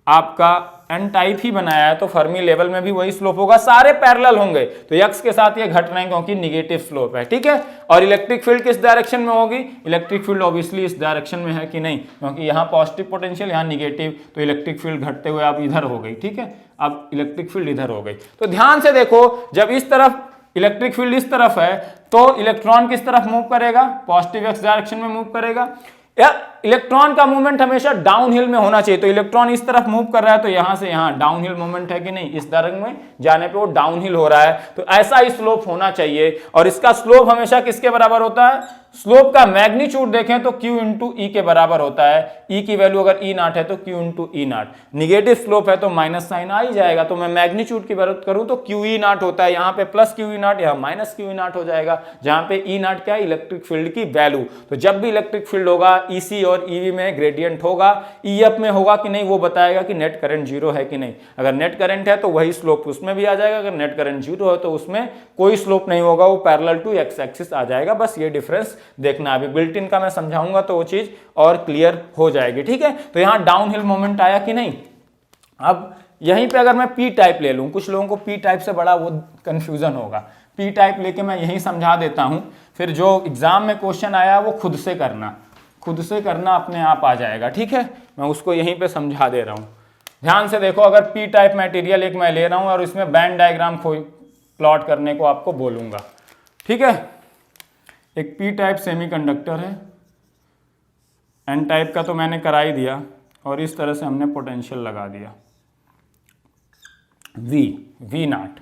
आपका N टाइप ही बनाया है तो फर्मी लेवल में भी वही स्लोप होगा, सारे पैरेलल होंगे, तो x के साथ ये घट रहे हैं क्योंकि निगेटिव स्लोप है, ठीक है। और इलेक्ट्रिक फील्ड किस डायरेक्शन में होगी, इलेक्ट्रिक फील्ड ऑब्वियसली इस डायरेक्शन में है कि नहीं, क्योंकि यहाँ पॉजिटिव पोटेंशियल यहाँ निगेटिव, तो इलेक्ट्रिक फील्ड घटते हुए अब इधर हो गई, ठीक है, अब इलेक्ट्रिक फील्ड इधर हो गई। तो ध्यान से देखो, जब इस तरफ इलेक्ट्रिक फील्ड इस तरफ है तो इलेक्ट्रॉन किस तरफ मूव करेगा, पॉजिटिव x डायरेक्शन में मूव करेगा। इलेक्ट्रॉन का मूवमेंट हमेशा डाउनहिल में होना चाहिए, तो इलेक्ट्रॉन इस तरफ मूव कर रहा है तो यहां से यहां डाउनहिल मूवमेंट है कि नहीं, इस डायरेक्शन में जाने पे वो डाउनहिल हो रहा है, तो ऐसा ही स्लोप होना चाहिए। और इसका स्लोप हमेशा किसके बराबर होता है, स्लोप का मैग्नीट्यूड देखें तो Q इंटू E के बराबर होता है। E की वैल्यू अगर E0 है तो Q into E0, negative slope है तो माइनस साइन आ ही जाएगा। तो मैं मैग्नीट्यूड की बात करूं तो QE0 होता है, यहाँ पे प्लस QE0, यहाँ माइनस QE0 हो जाएगा, जहां पे E0 क्या है, इलेक्ट्रिक फील्ड की वैल्यू। तो जब भी इलेक्ट्रिक फील्ड होगा EC और EV में ग्रेडियंट होगा, EF में होगा कि नहीं वो बताएगा कि नेट करंट जीरो है कि नहीं। अगर नेट करंट है तो वही स्लोप उसमें भी आ जाएगा, अगर नेट करंट जीरो है तो उसमें कोई स्लोप नहीं होगा, वो पैरेलल टू एक्स एक्सिस आ जाएगा। बस ये डिफरेंस देखना, अभी बिल्ट इन का मैं समझाऊंगा तो वो चीज और क्लियर हो जाएगी, ठीक है। तो यहां डाउनहिल मोमेंट आया कि नहीं। अब यहीं पे अगर मैं P टाइप ले लूं, कुछ लोगों को P टाइप से बड़ा वो कंफ्यूजन होगा। पी टाइप लेके मैं यही समझा देता हूं, फिर जो एग्जाम में क्वेश्चन आया वो खुद से करना अपने आप आ जाएगा। ठीक है, मैं उसको यहीं पे समझा दे रहा हूं। ध्यान से देखो, अगर पी टाइप मटेरियल एक मैं ले रहा हूं और इसमें बैंड डायग्राम प्लॉट करने को आपको बोलूंगा। ठीक है, एक पी टाइप सेमीकंडक्टर है, एन टाइप का तो मैंने करा ही दिया, और इस तरह से हमने पोटेंशियल लगा दिया V naught,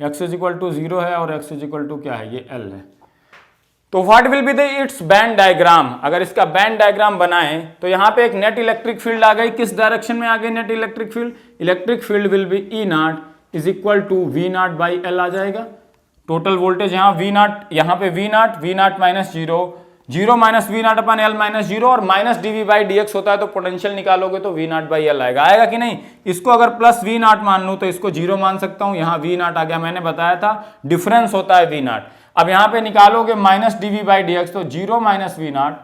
X is equal to 0 है और एक्स इज इक्वल टू क्या है, ये एल है। तो what will be the it's band diagram, अगर इसका बैंड डायग्राम बनाएं तो यहाँ पे एक नेट इलेक्ट्रिक फील्ड आ गई। किस डायरेक्शन में आ गई net electric field will be E naught is equal to V naught by L आ जाएगा। टोटल वोल्टेज यहाँ वी नॉट, यहाँ पे V naught minus 0 minus V naught upon L minus 0 और minus DV by D X होता है, तो पोटेंशियल निकालोगे तो वी नॉट बाई एल आएगा कि नहीं। इसको अगर प्लस वी नॉट मान लूं तो इसको 0 मान सकता हूं, यहाँ वी नॉट आ गया, मैंने बताया था डिफरेंस होता है वी नॉट। अब यहाँ पे निकालोगे minus DV by D X, तो 0 minus V naught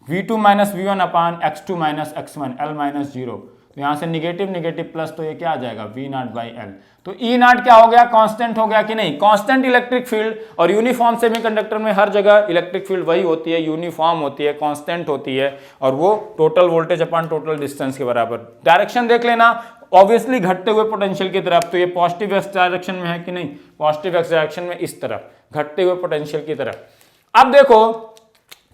v2 minus v1 upon x2 minus x1 l minus 0, तो यहाँ से निगेटिव प्लस, तो ये क्या आ जाएगा v नॉट बाई एल। तो ई नॉट क्या हो गया, कांस्टेंट हो गया कि नहीं, कांस्टेंट इलेक्ट्रिक फील्ड। और यूनिफॉर्म सेमीकंडक्टर में हर जगह इलेक्ट्रिक फील्ड वही होती है, यूनिफॉर्म होती है, कांस्टेंट होती है, और वो total voltage upon total distance के बराबर। डायरेक्शन देख लेना, ऑब्वियसली घटते हुए पोटेंशियल की तरफ, तो ये पॉजिटिव एक्स डायरेक्शन में है कि नहीं, पॉजिटिव एक्स डायरेक्शन में इस तरफ, घटते हुए पोटेंशियल की तरफ। अब देखो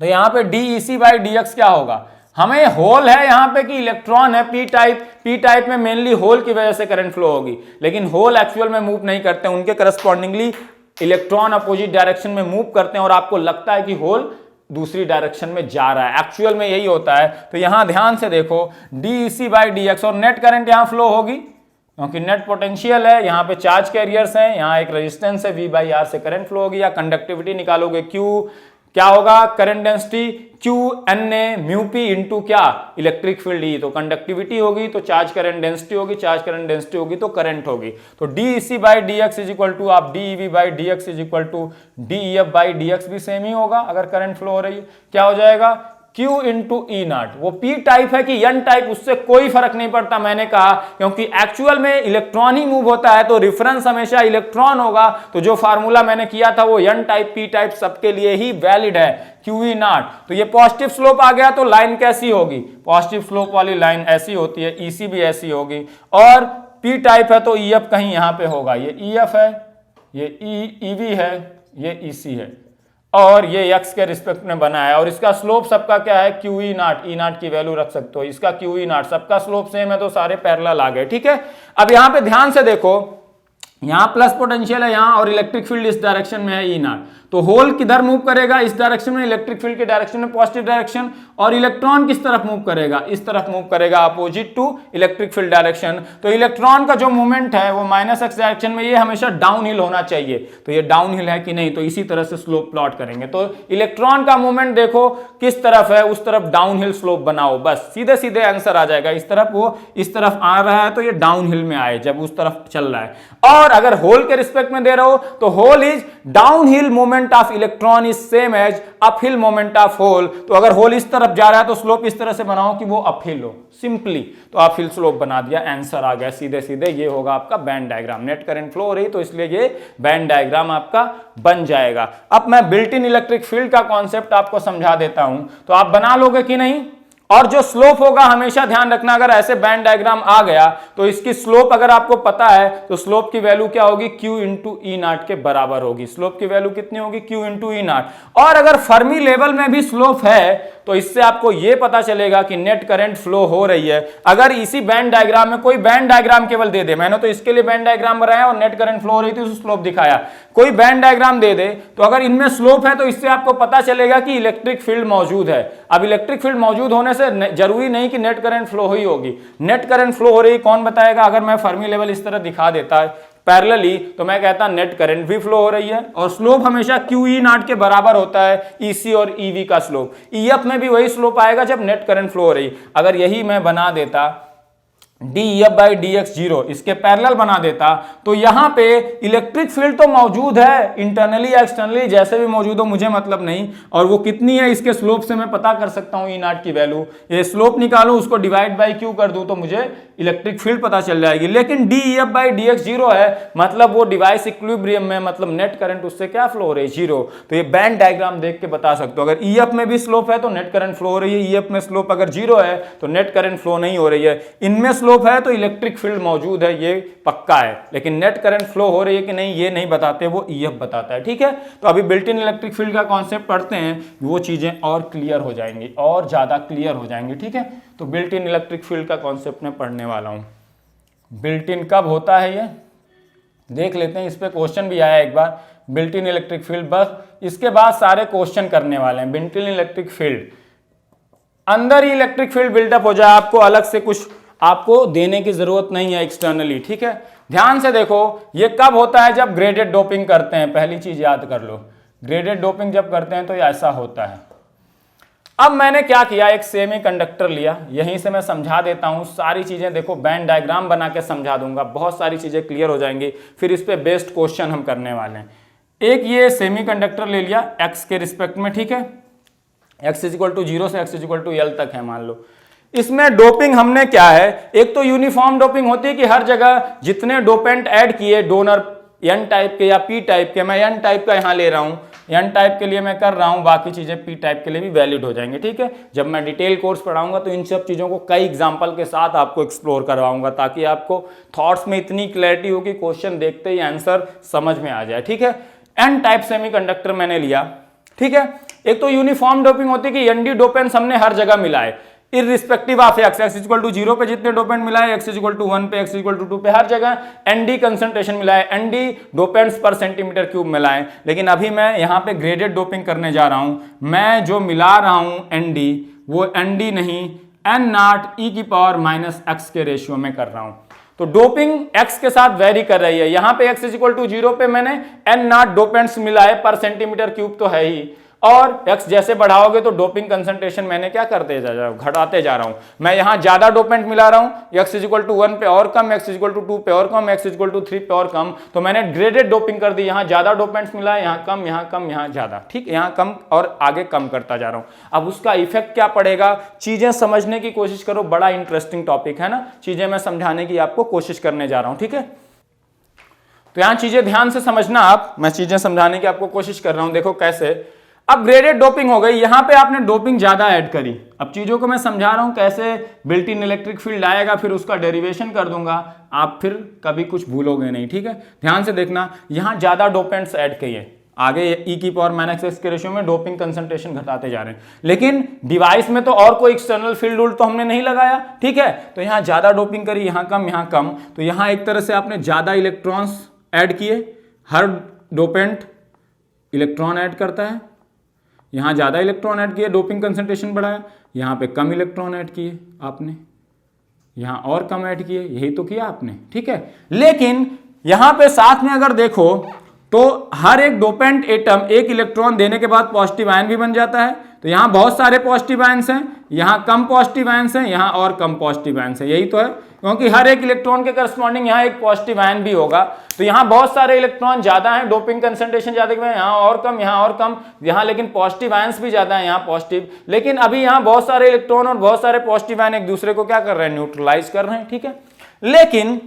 तो यहाँ पे DEC बाई DX क्या होगा, हमें होल है यहाँ पे कि इलेक्ट्रॉन है, पी टाइप में मेनली होल की वजह से करंट फ्लो होगी, लेकिन होल एक्चुअल में मूव नहीं करते, उनके करस्पॉन्डिंगली इलेक्ट्रॉन अपोजिट डायरेक्शन में मूव करते हैं, और आपको लगता है कि होल दूसरी डायरेक्शन में जा रहा है, एक्चुअल में यही होता है। तो यहां ध्यान से देखो DEC बाई DX, और नेट करंट यहां फ्लो होगी क्योंकि नेट पोटेंशियल है, यहाँ पे चार्ज कैरियर्स हैं, यहाँ एक रेजिस्टेंस है, V बाई आर से करंट फ्लो होगी। या कंडक्टिविटी निकालोगे Q, क्या होगा current density Q NA mu P into क्या इलेक्ट्रिक फील्ड E, तो कंडक्टिविटी होगी तो चार्ज करंट डेंसिटी होगी, चार्ज करंट डेंसिटी होगी तो करंट होगी। तो DEC by DX is equal to आप DEV by DX is equal to DEF by DX भी सेम ही होगा अगर करंट फ्लो हो रही है। क्या हो जाएगा Q इंटू ई नॉट, वो P टाइप है कि N टाइप उससे कोई फर्क नहीं पड़ता, मैंने कहा क्योंकि एक्चुअल में इलेक्ट्रॉन ही मूव होता है तो रेफरेंस हमेशा इलेक्ट्रॉन होगा। तो जो फार्मूला मैंने किया था वो N टाइप P टाइप सबके लिए ही वैलिड है, Q ई नॉट। तो ये पॉजिटिव स्लोप आ गया तो लाइन कैसी होगी, पॉजिटिव स्लोप वाली लाइन ऐसी होती है, EC भी ऐसी होगी, और P टाइप है तो EF कहीं यहां पे होगा, ये EF है, ये EV है, ये EC है, और ये x के रिस्पेक्ट में बना है, और इसका स्लोप सबका क्या है Q E not, E not की वैल्यू रख सकते हो, इसका Q ई नॉट, सबका स्लोप सेम है तो सारे पैरेलल आ गए। ठीक है, अब यहाँ पे ध्यान से देखो, यहाँ प्लस पोटेंशियल है यहाँ, और इलेक्ट्रिक फील्ड इस डायरेक्शन में है ई नॉट, तो होल किधर मूव करेगा, इस डायरेक्शन में, इलेक्ट्रिक फील्ड के डायरेक्शन में, पॉजिटिव डायरेक्शन, और इलेक्ट्रॉन किस तरफ मूव करेगा, इस तरफ मूव करेगा, opposite to electric field direction. तो इलेक्ट्रॉन का जो मूवमेंट है वो माइनस एक्स डायरेक्शन में, ये हमेशा डाउन हिल होना चाहिए, तो ये डाउन हिल है कि नहीं, तो इसी तरह से स्लोप प्लॉट करेंगे। तो इलेक्ट्रॉन का मूवमेंट देखो किस तरफ है, उस तरफ डाउन हिल स्लोप बनाओ, बस सीधे सीधे आंसर आ जाएगा। इस तरफ वो इस तरफ आ रहा है तो ये डाउन हिल में आए जब उस तरफ चल रहा है। और अगर होल के रिस्पेक्ट में दे रहे हो तो hole is downhill moment of electron is same as uphill moment of hole. तो अगर होल इस तरफ जा रहा है तो स्लोप इस तरह से बनाओ कि वो अपहिल हो, सिंपली, तो अपहिल स्लोप बना दिया, आंसर आ गया सीधे सीधे। ये होगा आपका band diagram, net current flow हो रही तो इसलिए ये बैंड डायग्राम आपका बन जाएगा। अब मैं बिल्ट इन इलेक्ट्रिक फील्ड का कॉन्सेप्ट आपको समझा देता हूं, तो आप बना लोगे कि नहीं। और जो स्लोप होगा हमेशा ध्यान रखना, अगर ऐसे बैंड डायग्राम आ गया तो इसकी स्लोप अगर आपको पता है तो स्लोप की वैल्यू क्या होगी, Q इंटू ई नॉट के बराबर होगी। स्लोप की वैल्यू कितनी होगी, Q इंटू ई नॉट। और अगर फर्मी लेवल में भी स्लोप है तो इससे आपको यह पता चलेगा कि नेट करंट फ्लो हो रही है। अगर इसी बैंड डायग्राम में कोई बैंड डायग्राम केवल दे दे, मैंने तो इसके लिए बैंड डायग्राम बनाया और नेट करंट फ्लो हो रही थी तो स्लोप दिखाया, कोई बैंड डायग्राम दे दे तो अगर इनमें स्लोप है तो इससे आपको पता चलेगा कि इलेक्ट्रिक फील्ड मौजूद है। अब इलेक्ट्रिक फील्ड मौजूद होने से जरूरी नहीं कि नेट करंट फ्लो ही होगी, नेट करंट फ्लो हो रही कौन बताएगा। अगर मैं फर्मी लेवल इस तरह दिखा देता है पैरेलली तो मैं कहता नेट करंट भी फ्लो हो रही है, और स्लोप हमेशा Q ई नॉट के बराबर होता है, EC और EV का स्लोप। EF में भी वही स्लोप आएगा जब नेट करंट फ्लो हो रही। अगर यही मैं बना देता dEf/dx 0 इसके पैरेलल बना देता तो यहां पे इलेक्ट्रिक फील्ड तो मौजूद है, इंटरनली या एक्सटर्नली जैसे भी मौजूद हो मुझे मतलब नहीं, और वो कितनी है इसके स्लोप से मैं पता कर सकता हूं E0 की वैल्यू, ये स्लोप निकालूं उसको डिवाइड बाई क्यू कर दूं तो मुझे इलेक्ट्रिक फील्ड पता चल जाएगी। लेकिन dEf/dx 0 है, मतलब वो डिवाइस इक्विलिब्रियम में, मतलब नेट करंट उससे क्या फ्लो हो रही है, 0। तो ये बैंड डायग्राम देख के बता सकते हो, अगर EF में भी स्लोप है तो नेट करंट फ्लो हो रही है, EF में स्लोप अगर 0 है तो नेट करंट फ्लो नहीं हो रही है। इनमें स्लोप है तो इलेक्ट्रिक फील्ड मौजूद है, ये पक्का है, लेकिन नेट करंट फ्लो हो रही है कि नहीं ये नहीं बताते, वो EF बताता है। ठीक है, तो अभी बिल्ट इन इलेक्ट्रिक फील्ड का कॉन्सेप्ट पढ़ते हैं, वो चीजें और क्लियर हो जाएंगी, और ज्यादा क्लियर हो जाएंगी। ठीक है, तो बिल्ट इन इलेक्ट्रिक फील्ड का कॉन्सेप्ट मैं पढ़ने वाला हूं। बिल्ट इन कब होता है ये देख लेते हैं, इस पे क्वेश्चन भी आया एक बार, बिल्ट इन इलेक्ट्रिक फील्ड, बस इसके बाद सारे क्वेश्चन करने वाले हैं। बिल्ट इन इलेक्ट्रिक फील्ड, अंदर ही इलेक्ट्रिक फील्ड बिल्डअप हो जाए, आपको अलग से कुछ आपको देने की जरूरत नहीं है एक्सटर्नली। ठीक है, ध्यान से देखो, ये कब होता है, जब ग्रेडेड डोपिंग करते हैं, पहली चीज याद कर लो, ग्रेडेड डोपिंग जब करते हैं तो ये ऐसा होता है। अब मैंने क्या किया, एक सेमी कंडक्टर लिया, यहीं से मैं समझा देता हूं सारी चीजें, देखो बैंड डायग्राम बना के समझा दूंगा, बहुत सारी चीजें क्लियर हो जाएंगी, फिर इस पे बेस्ड क्वेश्चन हम करने वाले हैं। एक ये सेमी कंडक्टर ले लिया x के रिस्पेक्ट में, ठीक है, x = 0 से x = L तक है मान लो। इसमें डोपिंग हमने क्या है, एक तो यूनिफॉर्म डोपिंग होती है कि हर जगह जितने डोपेंट ऐड किए, डोनर N टाइप के या P टाइप के, मैं N टाइप का यहां ले रहा हूं, N टाइप के लिए मैं कर रहा हूं, बाकी चीजें P टाइप के लिए भी वैलिड हो जाएंगे। ठीक है, जब मैं डिटेल कोर्स पढ़ाऊंगा तो इन सब चीजों को कई एग्जांपल के साथ आपको एक्सप्लोर करवाऊंगा, ताकि आपको थॉट्स में इतनी क्लैरिटी हो कि क्वेश्चन देखते ही आंसर समझ में आ जाए। ठीक है, N टाइप सेमीकंडक्टर मैंने लिया। ठीक है, एक तो यूनिफॉर्म डोपिंग होती है कि ND डोपेंट्स हमने हर जगह मिलाए, इररिस्पेक्टिव ऑफ x = 0 पे जितने डोपेंट मिलाए, x = 1 पे, x = 2 पे, हर जगह ND कंसंट्रेशन मिलाए, ND डोपेंट्स पर सेंटीमीटर क्यूब मिलाए। लेकिन अभी मैं यहाँ पे ग्रेडेड डोपिंग करने जा रहा हूँ, मैं जो मिला रहा हूँ ND, वो ND नहीं N0 e⁻ x के रेशियो में कर रहा हूँ। तो डोपिंग x के साथ वेरी कर रही है, यहाँ पे x = 0 पे मैंने N0 डोपेंट्स मिलाए पर सेंटीमीटर क्यूब तो है ही, और x जैसे बढ़ाओगे तो डोपिंग कंसंट्रेशन मैंने क्या करते जा रहा हूं, घटाते जा रहा हूं। मैं यहां ज्यादा डोपेंट मिला रहा हूं, x = 1 पे और कम, x = 2 पे और कम, x = 3 पे और कम, तो मैंने ग्रेडेड डोपिंग कर दी, यहां ज्यादा डोपेंट्स मिला, यहां कम, यहां कम, यहां ज्यादा। ठीक, यहां कम और आगे कम करता जा रहा हूं। अब उसका इफेक्ट क्या पड़ेगा, चीजें समझने की कोशिश करो, बड़ा इंटरेस्टिंग टॉपिक है ना, चीजें मैं समझाने की आपको कोशिश करने जा रहा हूं। ठीक है, तो यहां चीजें ध्यान से समझना आप, मैं चीजें समझाने की आपको कोशिश कर रहा हूं। देखो कैसे, अब ग्रेडेड डोपिंग हो गई, यहां पे आपने डोपिंग ज्यादा ऐड करी। अब चीजों को मैं समझा रहा हूं कैसे बिल्ट इन इलेक्ट्रिक फील्ड आएगा, फिर उसका डेरिवेशन कर दूंगा, आप फिर कभी कुछ भूलोगे नहीं। ठीक है, ध्यान से देखना, यहां ज्यादा डोपेंट्स ऐड किए, आगे e⁻ के रेशियो में डोपिंग कंसंट्रेशन घटाते जा रहे हैं, लेकिन डिवाइस में तो और कोई एक्सटर्नल फील्ड रूल तो हमने नहीं लगाया। ठीक है, तो यहां ज्यादा डोपिंग करी, यहां कम, तो यहां एक तरह से आपने ज्यादा इलेक्ट्रॉन्स ऐड किए, हर डोपेंट इलेक्ट्रॉन ऐड करता है, यहां ज्यादा इलेक्ट्रॉन ऐड किए, डोपिंग कंसंट्रेशन बढ़ाया, यहां पे कम इलेक्ट्रॉन ऐड किए आपने, यहां और कम ऐड किए, यही तो किया आपने। ठीक है, लेकिन यहां पे साथ में अगर देखो तो हर एक डोपेंट एटम एक इलेक्ट्रॉन देने के बाद पॉजिटिव आयन भी बन जाता है, तो यहां बहुत सारे पॉजिटिव आयंस हैं, यहां कम पॉजिटिव आयंस हैं, यहां और कम पॉजिटिव आयंस हैं, यही तो है, क्योंकि हर एक इलेक्ट्रॉन के करस्पॉन्डिंग यहां एक पॉजिटिव आयन भी होगा। तो यहां बहुत सारे इलेक्ट्रॉन ज्यादा हैं, डोपिंग कंसंट्रेशन ज्यादा है, यहां और कम, यहां और कम, यहां लेकिन पॉजिटिव आयंस भी ज्यादा है, यहां पॉजिटिव, लेकिन अभी यहां बहुत सारे इलेक्ट्रॉन और बहुत सारे पॉजिटिव आयन एक दूसरे को क्या कर रहे हैं, न्यूट्रलाइज कर रहे हैं। ठीक है, लेकिन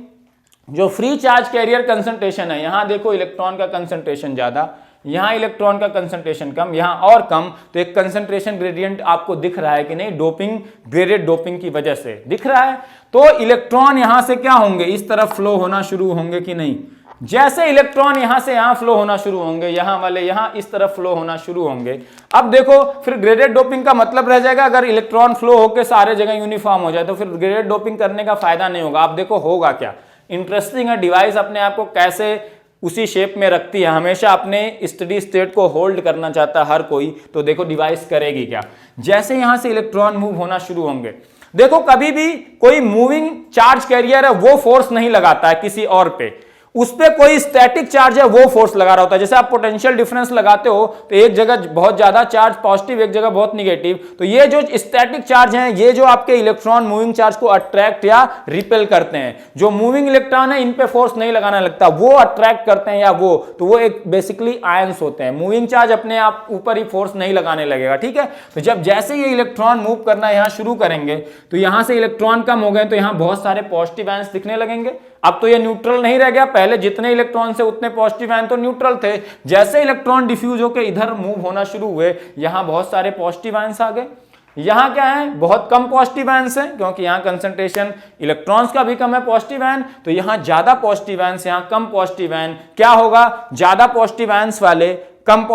जो फ्री चार्ज कैरियर कंसंट्रेशन है, यहां देखो इलेक्ट्रॉन का कंसंट्रेशन ज्यादा, यहां इलेक्ट्रॉन का कंसंट्रेशन कम, यहां और कम, तो एक कंसंट्रेशन ग्रेडियंट आपको दिख रहा है कि नहीं, डोपिंग, ग्रेडेड डोपिंग की वजह से दिख रहा है। तो इलेक्ट्रॉन यहां से क्या होंगे, इस तरफ फ्लो होना शुरू होंगे कि नहीं, जैसे इलेक्ट्रॉन यहां से यहां फ्लो होना शुरू होंगे, यहां वाले यहां इस तरफ फ्लो होना शुरू होंगे। अब देखो फिर ग्रेडेड डोपिंग का मतलब रह जाएगा, अगर इलेक्ट्रॉन फ्लो होकर सारे जगह यूनिफॉर्म हो जाए तो फिर ग्रेडेड डोपिंग करने का फायदा नहीं होगा। अब देखो होगा क्या, इंटरेस्टिंग है, डिवाइस अपने आप को कैसे उसी शेप में रखती है, हमेशा अपने स्टडी स्टेट को होल्ड करना चाहता है हर कोई, तो देखो डिवाइस करेगी क्या, जैसे यहां से इलेक्ट्रॉन मूव होना शुरू होंगे, देखो कभी भी कोई मूविंग चार्ज कैरियर है वो फोर्स नहीं लगाता है किसी और पे, उस पे कोई स्टैटिक चार्ज है वो फोर्स लगा रहा होता है। जैसे आप पोटेंशियल डिफरेंस लगाते हो तो एक जगह बहुत ज्यादा चार्ज पॉजिटिव, एक जगह बहुत निगेटिव, तो ये जो स्टैटिक चार्ज हैं ये जो आपके इलेक्ट्रॉन मूविंग चार्ज को अट्रैक्ट या रिपेल करते हैं। जो मूविंग इलेक्ट्रॉन है इन पे फोर्स नहीं लगाना लगता, वो अट्रैक्ट करते हैं या वो, तो वो एक बेसिकली आयंस होते हैं। मूविंग चार्ज अपने आप ऊपर ही फोर्स नहीं लगाने लगेगा, ठीक है। तो जब जैसे ये इलेक्ट्रॉन मूव करना यहां शुरू करेंगे तो यहां से इलेक्ट्रॉन कम हो गए तो यहां बहुत सारे पॉजिटिव आयंस दिखने लगेंगे। अब तो ये न्यूट्रल नहीं रह गया, पहले जितने इलेक्ट्रॉन से उतने पॉजिटिव आयन तो न्यूट्रल थे। जैसे इलेक्ट्रॉन डिफ्यूज होकर इधर मूव होना शुरू हुए, यहां बहुत सारे पॉजिटिव आयंस आ गए। यहां क्या है, बहुत कम पॉजिटिव आयंस है क्योंकि यहां कंसंट्रेशन इलेक्ट्रॉन्स का भी कम है पॉजिटिव आयन, तो यहां ज्यादा पॉजिटिव आयंस, यहां कम पॉजिटिव आयन। क्या होगा, ज्यादा पॉजिटिव आयंस वाले कम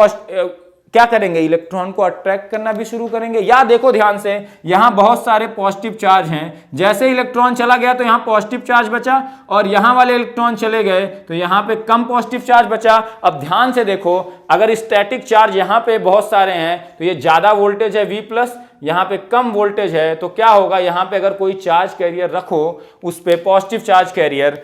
क्या करेंगे, इलेक्ट्रॉन को अट्रैक्ट करना भी शुरू करेंगे। या देखो ध्यान से, यहां बहुत सारे पॉजिटिव चार्ज हैं, जैसे इलेक्ट्रॉन चला गया तो यहां पॉजिटिव चार्ज बचा, और यहां वाले इलेक्ट्रॉन चले गए तो यहां पे कम पॉजिटिव चार्ज बचा। अब ध्यान से देखो, अगर स्टैटिक चार्ज यहां पे बहुत सारे हैं तो ये ज्यादा वोल्टेज है V+, यहां पे कम वोल्टेज है, तो क्या होगा, यहां पे अगर कोई चार्ज कैरियर रखो, उस पे पॉजिटिव चार्ज कैरियर,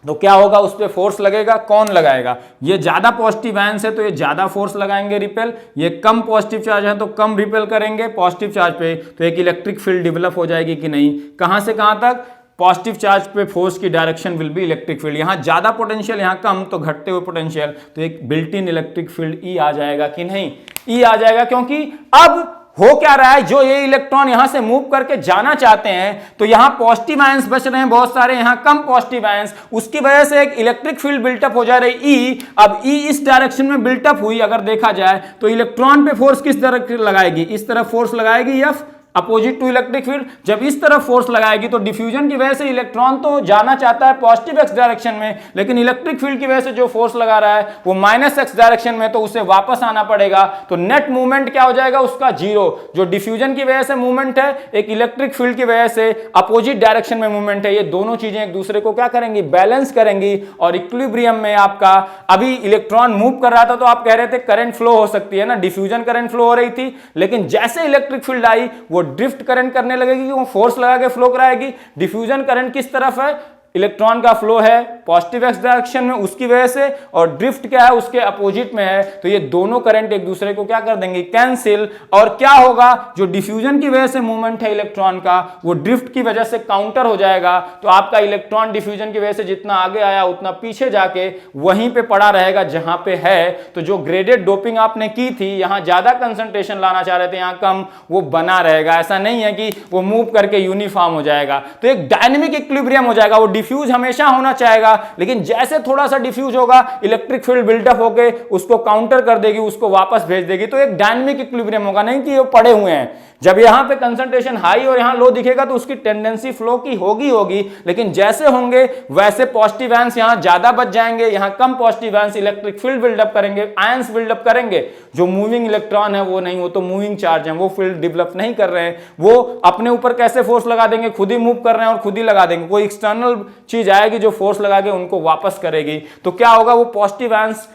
तो क्या होगा, उस पर फोर्स लगेगा। कौन लगाएगा, ये ज्यादा पॉजिटिव आयंस है तो ये ज्यादा फोर्स लगाएंगे रिपेल, ये कम पॉजिटिव चार्ज है तो कम रिपेल करेंगे पॉजिटिव चार्ज पे, तो एक इलेक्ट्रिक फील्ड डेवलप हो जाएगी कि नहीं। कहां से कहां तक, पॉजिटिव चार्ज पे फोर्स की direction will be electric field. यहां ज्यादा पोटेंशियल, यहां कम, तो घटते हुए पोटेंशियल, तो एक built in electric field E आ जाएगा कि नहीं, ई आ जाएगा। क्योंकि अब हो क्या रहा है, जो ये इलेक्ट्रॉन यहां से मूव करके जाना चाहते हैं तो यहां पॉजिटिव आयंस बच रहे हैं बहुत सारे, यहां कम पॉजिटिव आयंस, उसकी वजह से एक इलेक्ट्रिक फील्ड बिल्टअप हो जा रही ई। अब ई इस डायरेक्शन में बिल्टअप हुई, अगर देखा जाए तो इलेक्ट्रॉन पे फोर्स किस तरह लगाएगी, इस तरफ फोर्स लगाएगी F, opposite to electric field. जब इस तरफ फोर्स लगाएगी तो डिफ्यूजन की वजह से इलेक्ट्रॉन तो जाना चाहता है पॉजिटिव x डायरेक्शन में, लेकिन इलेक्ट्रिक फील्ड की वजह से जो फोर्स लगा रहा है वो -x डायरेक्शन में, तो उसे वापस आना पड़ेगा। तो नेट मूवमेंट क्या हो जाएगा उसका, 0। जो डिफ्यूजन की वजह से मूवमेंट है, एक इलेक्ट्रिक फील्ड की वजह से अपोजिट डायरेक्शन में मूवमेंट है, ये दोनों चीजें एक दूसरे को क्या करेंगी, बैलेंस करेंगी। और इक्विलिब्रियम में आपका अभी इलेक्ट्रॉन मूव कर रहा था तो आप कह रहे थे करंट फ्लो हो सकती है ना, डिफ्यूजन करंट फ्लो हो रही थी, लेकिन जैसे इलेक्ट्रिक फील्ड आई वो ड्रिफ्ट करंट करने लगेगी, वो फोर्स लगा के फ्लो कराएगी। डिफ्यूजन करंट किस तरफ है, इलेक्ट्रॉन का फ्लो है पॉजिटिव x डायरेक्शन में, उसकी वजह से, और ड्रिफ्ट क्या है, उसके अपोजिट में है, तो ये दोनों करंट एक दूसरे को क्या कर देंगे, कैंसिल। और क्या होगा, जो डिफ्यूजन की वजह से मूवमेंट है इलेक्ट्रॉन का, वो ड्रिफ्ट की वजह से काउंटर हो जाएगा। तो आपका इलेक्ट्रॉन डिफ्यूजन की वजह से जितना आगे आया उतना पीछे जाके वहीं पे पड़ा रहेगा जहां पे है। तो जो ग्रेडेड डोपिंग आपने की थी, यहां ज्यादा कंसंट्रेशन लाना चाह रहे थे, यहां कम, वो बना रहेगा। ऐसा नहीं है कि वो मूव करके यूनिफॉर्म हो जाएगा, तो एक डायनेमिक इक्विलिब्रियम हो जाएगा। वो डिफ्यूज हमेशा होना चाहेगा, लेकिन जैसे थोड़ा सा डिफ्यूज होगा इलेक्ट्रिक फील्ड बिल्डअप होके उसको काउंटर कर देगी, उसको वापस भेज देगी। तो एक डायनेमिक इक्विलिब्रियम होगा, नहीं कि वो पड़े हुए हैं। जब यहां पे कंसंट्रेशन हाई और यहां लो दिखेगा तो उसकी टेंडेंसी फ्लो की होगी, लेकिन जैसे होंगे वैसे पॉजिटिव आयंस यहां ज्यादा बच जाएंगे, यहां कम positive ions electric field buildup करेंगे, आयंस बिल्डअप करेंगे। जो मूविंग इलेक्ट्रॉन है वो नहीं, वो तो मूविंग चार्ज है, वो फील्ड डेवलप नहीं कर रहे हैं। वो अपने ऊपर कैसे फोर्स लगा देंगे, खुद ही मूव कर रहे हैं और खुद ही लगा देंगे। कोई एक्सटर्नल चीज आएगी जो फोर्स लगा के उनको वापस करेगी। तो क्या होगा, वो पॉजिटिव आयंस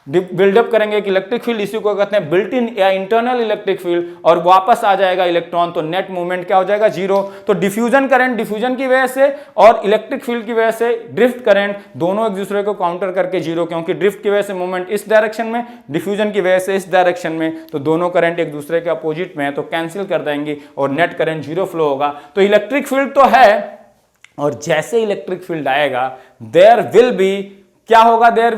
बिल्डअप करेंगे एक इलेक्ट्रिक फील्ड, इसी को कहते हैं बिल्ट इन या इंटरनल इलेक्ट्रिक फील्ड, और वापस आ जाएगा इलेक्ट्रॉन। तो नेट मूवमेंट क्या हो जाएगा, 0। तो डिफ्यूजन करंट डिफ्यूजन की वजह से और इलेक्ट्रिक फील्ड की वजह से ड्रिफ्ट करंट दोनों एक दूसरे को काउंटर करके 0, क्योंकि ड्रिफ्ट की वजह से मूवमेंट इस डायरेक्शन में, डिफ्यूजन की वजह से इस डायरेक्शन में, तो दोनों करंट एक दूसरे के अपोजिट में है, तो कैंसिल कर देंगे और नेट करंट 0 फ्लो होगा। तो इलेक्ट्रिक फील्ड तो है, और जैसे इलेक्ट्रिक फील्ड आएगा देयर विल बी, क्या होगा, there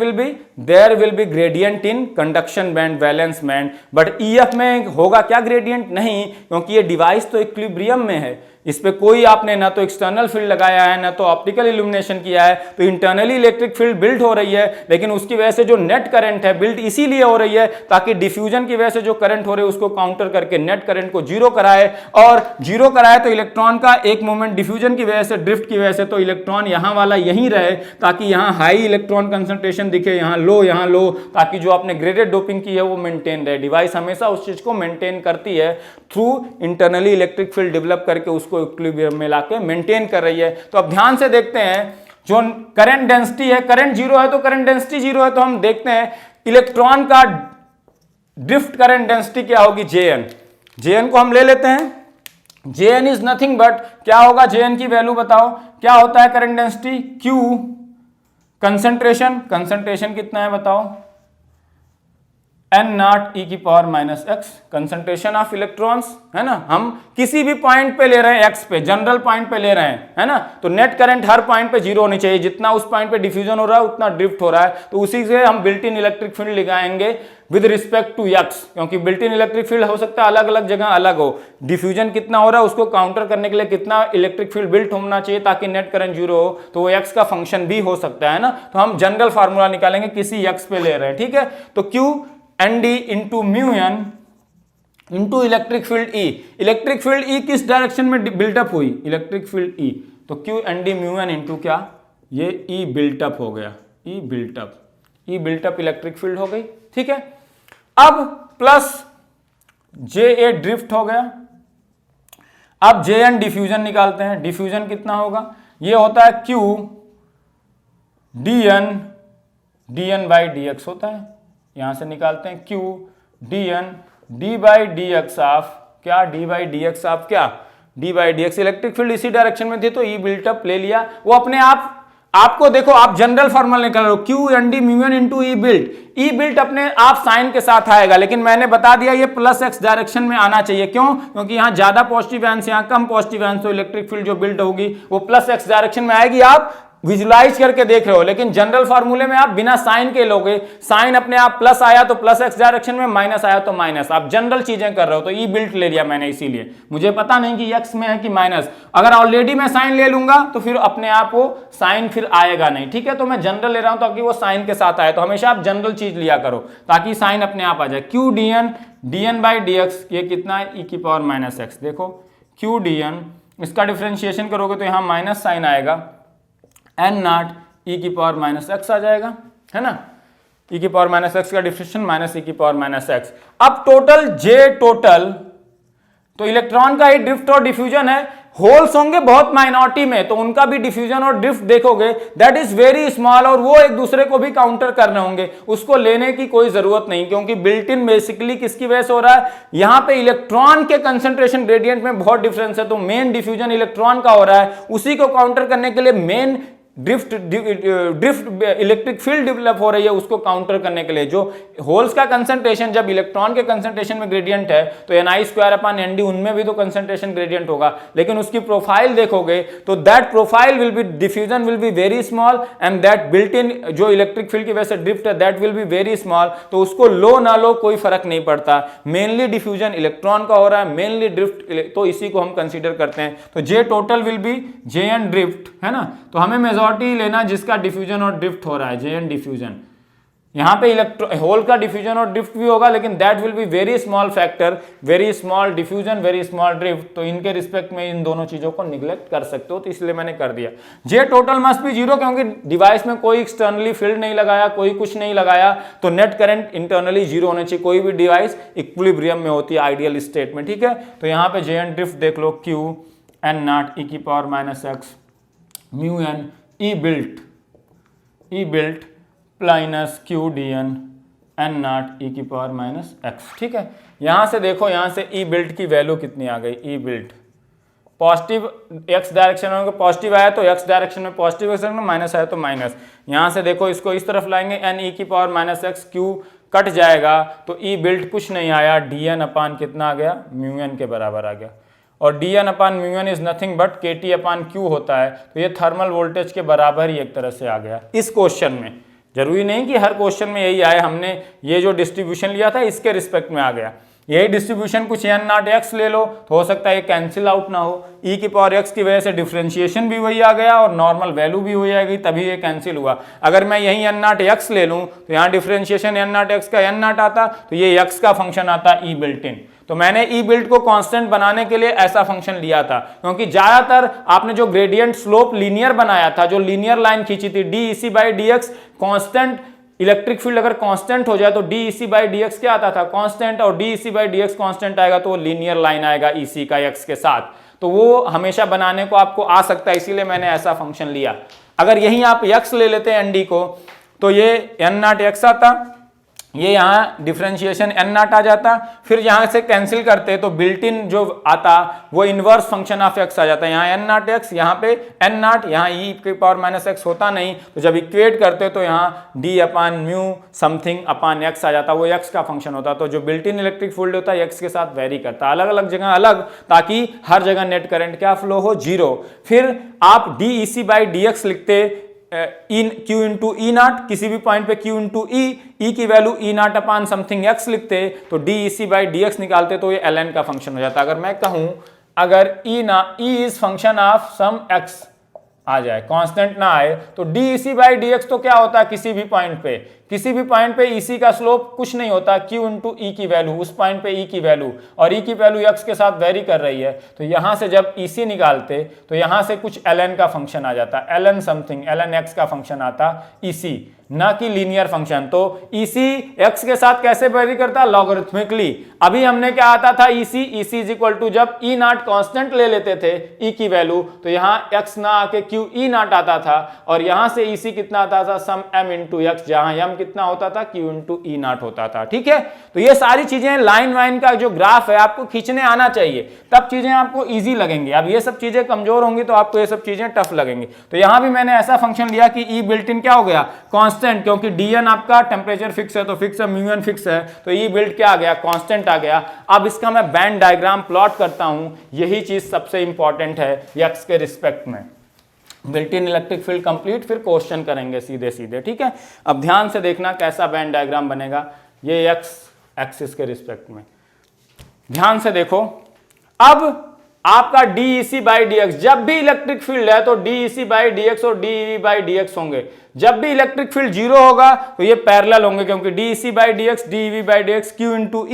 will be gradient in conduction band, valence band. But E F में होगा क्या ग्रेडियंट, नहीं, क्योंकि ये डिवाइस तो इक्विलिब्रियम में है, इस पे कोई आपने ना तो एक्सटर्नल फील्ड लगाया है ना तो ऑप्टिकल इल्यूमिनेशन किया है, तो इंटरनली इलेक्ट्रिक फील्ड बिल्ड हो रही है, लेकिन उसकी वजह से जो नेट करंट है बिल्ड इसीलिए हो रही है ताकि डिफ्यूजन की वजह से जो करंट हो रही है उसको काउंटर करके नेट करंट को 0 कराए। और 0 कराए तो इलेक्ट्रॉन का एक मोमेंट डिफ्यूजन की वजह से, ड्रिफ्ट की वजह से, तो इलेक्ट्रॉन यहां वाला यहीं रहे, ताकि यहां हाई इलेक्ट्रॉन कंसंट्रेशन दिखे, यहां लो, ताकि जो आपने ग्रेडेड डोपिंग की है वो मेंटेन रहे। डिवाइस हमेशा उस चीज को मेंटेन करती है through internally electric field develop करके उसको इक्विलिब्रियम में लाके मेंटेन कर रही है। तो अब ध्यान से देखते हैं, जो करंट डेंसिटी है, करंट 0 है तो करंट डेंसिटी 0 है, तो हम देखते हैं इलेक्ट्रॉन का ड्रिफ्ट करंट डेंसिटी क्या होगी, Jn को हम ले लेते हैं। Jn इज नथिंग बट क्या होगा, Jn की वैल्यू बताओ क्या होता है करंट डेंसिटी, Q कंसंट्रेशन कितना है बताओ, n नॉट e की power minus x, concentration of electrons, है ना। हम किसी भी पॉइंट पे ले रहे हैं x पे, जनरल पॉइंट पे ले रहे हैं, है ना, तो नेट करंट हर पॉइंट पे जीरो होनी चाहिए, जितना उस पॉइंट पे डिफ्यूजन हो रहा है उतना ड्रिफ्ट हो रहा है, तो उसी से हम बिल्ट इन इलेक्ट्रिक फील्ड लगाएंगे विद रिस्पेक्ट टू x, क्योंकि बिल्ट इन इलेक्ट्रिक फील्ड हो सकता है अलग अलग जगह अलग हो, डिफ्यूजन कितना हो रहा है उसको काउंटर करने के लिए कितना इलेक्ट्रिक फील्ड बिल्ट होना चाहिए ताकि नेट करंट जीरो हो, तो वो x का फंक्शन भी हो सकता है ना। तो हम जनरल फार्मूला निकालेंगे किसी x पे ले रहे हैं, ठीक है। तो Q ND into mu N into electric field E, electric field E किस डायरेक्शन में बिल्टअप हुई, इलेक्ट्रिक फील्ड E, तो Q ND mu N into क्या, ये E बिल्टअप हो गया, E बिल्टअप इलेक्ट्रिक फील्ड हो गई, ठीक है। अब प्लस JA ड्रिफ्ट हो गया, अब JN डिफ्यूजन निकालते हैं, डिफ्यूजन कितना होगा, ये होता है Q DN बाई DX होता है, यहां से निकालते हैं Q DN D by DX of क्या, D बाई DX ऑफ क्या, D by DX, electric field इसी डायरेक्शन में थी तो E बिल्टअप ले लिया, वो अपने आप आपको देखो, आप जनरल फॉर्मूला निकाल रहे हो Q ND mu N into E built अपने आप साइन के साथ आएगा, लेकिन मैंने बता दिया ये प्लस x डायरेक्शन में आना चाहिए, क्यों, क्योंकि यहां ज्यादा पॉजिटिव आंस यहां कम पॉजिटिव आंस, तो इलेक्ट्रिक फील्ड जो बिल्ड होगी वो प्लस x डायरेक्शन में आएगी, आप विजुलाइज करके देख रहे हो, लेकिन जनरल फार्मूले में आप बिना साइन के लोगे, साइन अपने आप प्लस आया तो प्लस x डायरेक्शन में, माइनस आया तो माइनस, आप जनरल चीजें कर रहे हो, तो ई बिल्ट ले लिया मैंने, इसीलिए मुझे पता नहीं कि x में है कि माइनस, अगर ऑलरेडी मैं साइन ले लूंगा तो फिर अपने आप वो साइन फिर आएगा नहीं, ठीक है, तो मैं जनरल ले रहा हूं ताकि वो साइन के साथ आए, तो हमेशा आप जनरल चीज लिया करो ताकि साइन अपने आप आ जाए। Q DN बाई DX, ये कितना है, e की पावर माइनस x, देखो Q DN, इसका डिफ्रेंशिएशन करोगे तो यहां माइनस साइन आएगा, n नॉट e की पावर माइनस x आ जाएगा, है ना, e की पावर माइनस x का डिफ्रेंशिएशन माइनस e की पावर माइनस x। अब टोटल J टोटल, तो इलेक्ट्रॉन का ही ड्रिफ्ट और डिफ्यूजन है, होल्स होंगे बहुत माइनॉरिटी में, तो उनका भी डिफ्यूजन और ड्रिफ्ट देखोगे दैट इज वेरी स्मॉल, और वो एक दूसरे को भी काउंटर करने होंगे, उसको लेने की कोई जरूरत नहीं, क्योंकि बिल्ट इन बेसिकली किसकी वजह से हो रहा है, यहां पे इलेक्ट्रॉन के कंसंट्रेशन ग्रेडियंट में बहुत डिफरेंस है, तो मेन डिफ्यूजन इलेक्ट्रॉन का हो रहा है, उसी को काउंटर करने के लिए main drift electric field develop हो रही है, उसको काउंटर करने के लिए। जो होल्स का कंसंट्रेशन जब इलेक्ट्रॉन के कंसंट्रेशन में ग्रेडियंट है तो ni² उनमें भी तो कंसंट्रेशन ग्रेडियंट होगा, लेकिन उसकी प्रोफाइल देखोगे तो that profile will be, diffusion will be very small and that built in जो इलेक्ट्रिक फील्ड की वजह से ड्रिफ्ट है that will be very small, तो उसको लो ना लो कोई फर्क नहीं पड़ता, मेनली डिफ्यूजन इलेक्ट्रॉन का हो रहा है, मेनली ड्रिफ्ट, तो इसी को हम कंसीडर करते हैं। तो J total will be JN drift, है ना, तो हमें मेजॉरिटी लेना जिसका डिफ्यूजन और ड्रिफ्ट हो रहा है, JN डिफ्यूजन, यहां पे होल का डिफ्यूजन और ड्रिफ्ट भी होगा, लेकिन that will be very small factor, very small diffusion, very small drift, तो इनके रिस्पेक्ट में इन दोनों चीजों को निग्लेक्ट कर सकते हो, तो इसलिए मैंने कर दिया। जे टोटल मस्ट बी जीरो, क्योंकि डिवाइस में कोई एक्सटर्नली फील्ड नहीं लगाया, कोई कुछ नहीं लगाया, तो नेट करंट इंटरनली जीरो होने चाहिए, कोई भी डिवाइस इक्विलिब्रियम में होती है आइडियल स्टेट में, ठीक है। तो यहां पे JN ड्रिफ्ट देख लो, Q n0 e की power minus x mu N E built plus Q DN n0 e की पावर माइनस x, ठीक है। यहां से देखो, यहां से E बिल्ट की वैल्यू कितनी आ गई, E built positive x direction में पॉजिटिव आया तो x डायरेक्शन में पॉजिटिव, में माइनस आया तो माइनस, यहां से देखो इसको इस तरफ लाएंगे, n e की power minus x, Q cut जाएगा तो E बिल्ट कुछ नहीं आया, DN अपान कितना आ गया, म्यू एन के बराबर आ गया, और DN अपान mu N is nothing but KT upon Q होता है, तो ये थर्मल वोल्टेज के बराबर ही एक तरह से आ गया इस क्वेश्चन में। जरूरी नहीं कि हर क्वेश्चन में यही आए, हमने ये जो डिस्ट्रीब्यूशन लिया था इसके रिस्पेक्ट में आ गया, यही डिस्ट्रीब्यूशन कुछ n0 x ले लो तो हो सकता है ये कैंसिल आउट ना हो, e की पावर x की वजह से डिफरेंशिएशन भी वही आ गया और नॉर्मल वैल्यू भी वही आएगी, तभी ये कैंसिल हुआ। अगर मैं यही n0 x ले लूं तो यहाँ डिफरेंशिएशन n0 x का n0 आता तो ये x का फंक्शन आता E बिल्ट इन, तो मैंने E बिल्ट को कांस्टेंट बनाने के लिए ऐसा फंक्शन लिया था, क्योंकि ज्यादातर आपने जो ग्रेडियंट स्लोप लीनियर बनाया था, जो लीनियर लाइन खींची थी dEc/dx कांस्टेंट, इलेक्ट्रिक फील्ड अगर कांस्टेंट हो जाए तो dEc/dx क्या आता था, कांस्टेंट, और dEc/dx कांस्टेंट आएगा तो वो लीनियर लाइन आएगा EC का x के साथ, तो वो हमेशा बनाने को आपको आ सकता है, इसीलिए मैंने ऐसा फंक्शन लिया। अगर यही आप x ले लेते हैं ND को तो ये n0 x आता, ये यहाँ डिफरेंशिएशन एन नॉट आ जाता, फिर यहाँ से कैंसिल करते तो बिल्ट इन जो आता वो इनवर्स फंक्शन ऑफ एक्स आ जाता है। यहाँ एन नॉट एक्स, यहाँ पे एन नॉट, यहाँ ई की पावर माइनस एक्स होता नहीं, तो जब इक्वेट करते तो यहाँ डी अपान म्यू समथिंग अपान एक्स आ जाता, वो एक्स का फंक्शन होता। तो जो बिल्ट इन इलेक्ट्रिक फील्ड होता है एक्स के साथ वेरी करता, अलग अलग जगह अलग, ताकि हर जगह नेट करंट क्या फ्लो हो, जीरो। फिर आप D E C by D X लिखते in Q into E naught, किसी भी पॉइंट पे क्यू इंटू ई की value E naught upon something X लिखते, तो D E C by D X निकालते तो ये एल एन का फंक्शन हो जाता। अगर मैं कहूं अगर E is function of some X आ जाए, कांस्टेंट ना आए, तो D E C by D X तो क्या होता है, किसी भी पॉइंट पे ई सी का स्लोप कुछ नहीं होता, क्यू इंटू ई की वैल्यू, उस पॉइंट पे ई की वैल्यू, और ई की वैल्यू एक्स के साथ वेरी कर रही है, तो यहां से जब ई सी निकालते तो यहां से कुछ एल एन का फंक्शन आ जाता, L N something, L N X का फंक्शन आता ई सी, ना कि लीनियर फंक्शन। तो ई सी एक्स के साथ कैसे वेरी करता, लॉगरिथमिकली। अभी हमने क्या आता था, ई सी इज इक्वल टू, जब ई नॉट कांस्टेंट ले लेते थे ई की वैल्यू, तो यहां एक्स ना आके क्यू ई नॉट आता था, और यहां से ई सी कितना आता था, सम एम इंटू एक्स, जहां एम कितना होता था, क्यू इंटू ई नॉट होता था। ठीक है, तो ये सारी चीजें लाइन वाइन का जो ग्राफ है आपको खींचने आना चाहिए, तब चीजें आपको ईजी लगेंगी। अब ये सब चीजें कमजोर होंगी तो आपको ये सब चीजें टफ लगेंगी। तो यहां भी मैंने ऐसा फंक्शन लिया कि ई बिल्ट इन क्या हो गया, कांस्टेंट, क्योंकि dn आपका टेम्परेचर फिक्स है तो फिक्स है, म्यू एन फिक्स है, तो ई बिल्ट क्या आ गया, कांस्टेंट आ गया। अब इसका मैं बैंड डायग्राम प्लॉट करता हूं, यही चीज सबसे इंपॉर्टेंट है एक्स के रिस्पेक्ट में। Built in electric field complete, फिर क्वेश्चन करेंगे सीधे सीधे। ठीक है, अब ध्यान से देखना कैसा बैंड डायग्राम बनेगा, ये एक्स एक्सिस के रिस्पेक्ट में, ध्यान से देखो। अब आपका D E C by D X, जब भी इलेक्ट्रिक फील्ड है तो D E C by D X और D E by D X होंगे। जब भी इलेक्ट्रिक फील्ड जीरो होगा तो ये पैरेलल होंगे, क्योंकि D E C by D X, D E by D X, Q into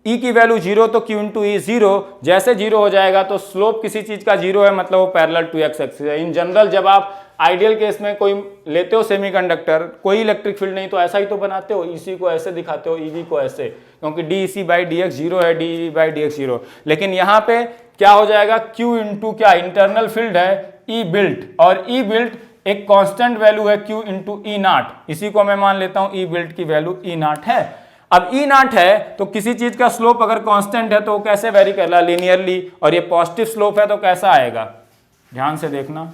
E की वैल्यू जीरो तो क्यू इंटू ई जीरो, जैसे जीरो हो जाएगा तो स्लोप किसी चीज का जीरो है, मतलब वो पैरेलल टू एक्स एक्सिस है। इन जनरल जब आप आइडियल केस में कोई लेते हो सेमीकंडक्टर, कोई इलेक्ट्रिक फील्ड नहीं, तो ऐसा ही तो बनाते हो, ईसी को ऐसे दिखाते हो, ईवी को ऐसे, क्योंकि D E C by D X zero है, D E by D X zero. लेकिन यहाँ पे क्या हो जाएगा, Q इंटू क्या इंटरनल फील्ड है E बिल्ट, और E बिल्ट एक कांस्टेंट वैल्यू है Q इंटू ई नॉट, इसी को मैं मान लेता हूं E बिल्ट की वैल्यू ई नॉट है। अब ई नॉट है तो किसी चीज का स्लोप अगर कांस्टेंट है तो वो कैसे वेरी कर रहा है, लीनियरली, और ये पॉजिटिव स्लोप है तो कैसा आएगा, ध्यान से देखना।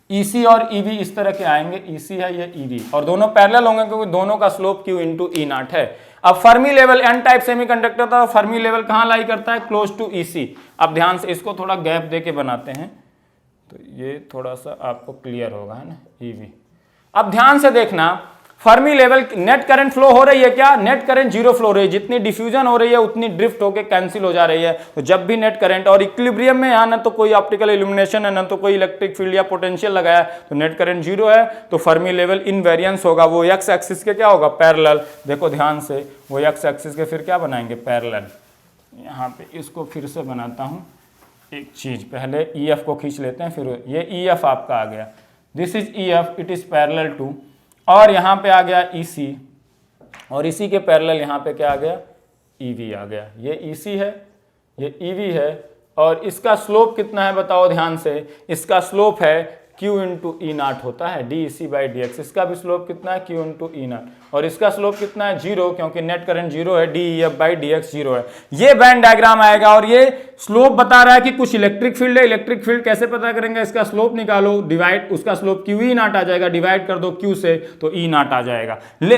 EC और EV इस तरह के आएंगे, EC है ये EV, और दोनों पैरेलल होंगे क्योंकि दोनों का slope Q into E naught है। अब Fermi level N type semiconductor था, फर्मी लेवल कहां लाई करता है, क्लोज टू EC। अब ध्यान से इसको थोड़ा गैप दे के बनाते हैं तो ये थोड़ा सा आपको क्लियर होगा, है ना, EV। अब ध्यान से देखना, Fermi level net current flow हो रही है क्या, नेट करंट जीरो फ्लो हो रही है, जितनी डिफ्यूजन हो रही है उतनी ड्रिफ्ट होकर कैंसिल हो जा रही है। तो जब भी नेट करंट, और इक्विलिब्रियम में यहाँ ना तो कोई ऑप्टिकल इल्यूमिनेशन है ना तो कोई इलेक्ट्रिक फील्ड या पोटेंशियल लगाया, तो नेट करंट जीरो है, तो फर्मी लेवल इनवेरियंस होगा, वो एक्स एक्सिस के क्या होगा, पैरेलल। देखो ध्यान से, वो एक्स एक्सिस के फिर क्या बनाएंगे, पैरेलल। यहाँ पे इसको फिर से बनाता हूँ, एक चीज पहले EF को खींच लेते हैं, फिर ये EF आपका आ गया, this is EF, it is parallel to, और यहाँ पे आ गया EC, और इसी के पैरेलल यहाँ पे क्या आ गया, EV आ गया। ये EC है, ये EV है, और इसका स्लोप कितना है बताओ ध्यान से, इसका स्लोप है Q इंटू ई नॉट होता है, D E C by D X. इसका भी स्लोप कितना है, Q इंटू ई नॉट, और इसका स्लोप कितना है, जीरो, क्योंकि नेट करंट जीरो है, D E F by D X zero है। ये बैंड डायग्राम आएगा, और ये स्लोप बता रहा है कि कुछ इलेक्ट्रिक फील्ड है। इलेक्ट्रिक फील्ड कैसे पता करेंगे, इसका स्लोप निकालो, डिवाइड, उसका स्लोप Q ई नॉट आ जाएगा, डिवाइड कर दो Q से तो ई नॉट आ जाएगा।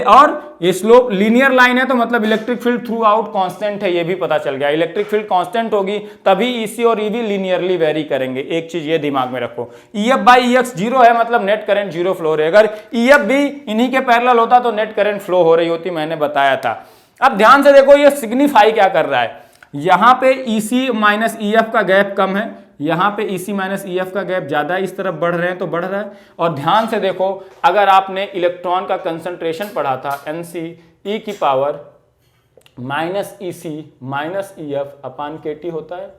और ये स्लोप लीनियर लाइन है तो मतलब electric field through out constant है, ये भी पता चल गया। इलेक्ट्रिक फील्ड कांस्टेंट होगी तभी EC और EV लीनियरली वेरी करेंगे। एक चीज ये दिमाग में रखो, EF बाई EX जीरो है मतलब नेट करंट जीरो फ्लो हो रही है। अगर EF भी इन्हीं के पैरेलल होता तो नेट करंट फ्लो हो रही होती, मैंने बताया था। अब ध्यान से देखो, ये सिग्निफाई क्या कर रहा है, यहां पे EC माइनस EF का गैप कम है, यहां पे EC माइनस EF का गैप ज्यादा है, इस तरफ बढ़ रहे हैं तो बढ़ रहा है। और ध्यान से देखो, अगर आपने इलेक्ट्रॉन का कंसंट्रेशन पढ़ा था, NC e की power minus EC minus EF अपान KT होता है,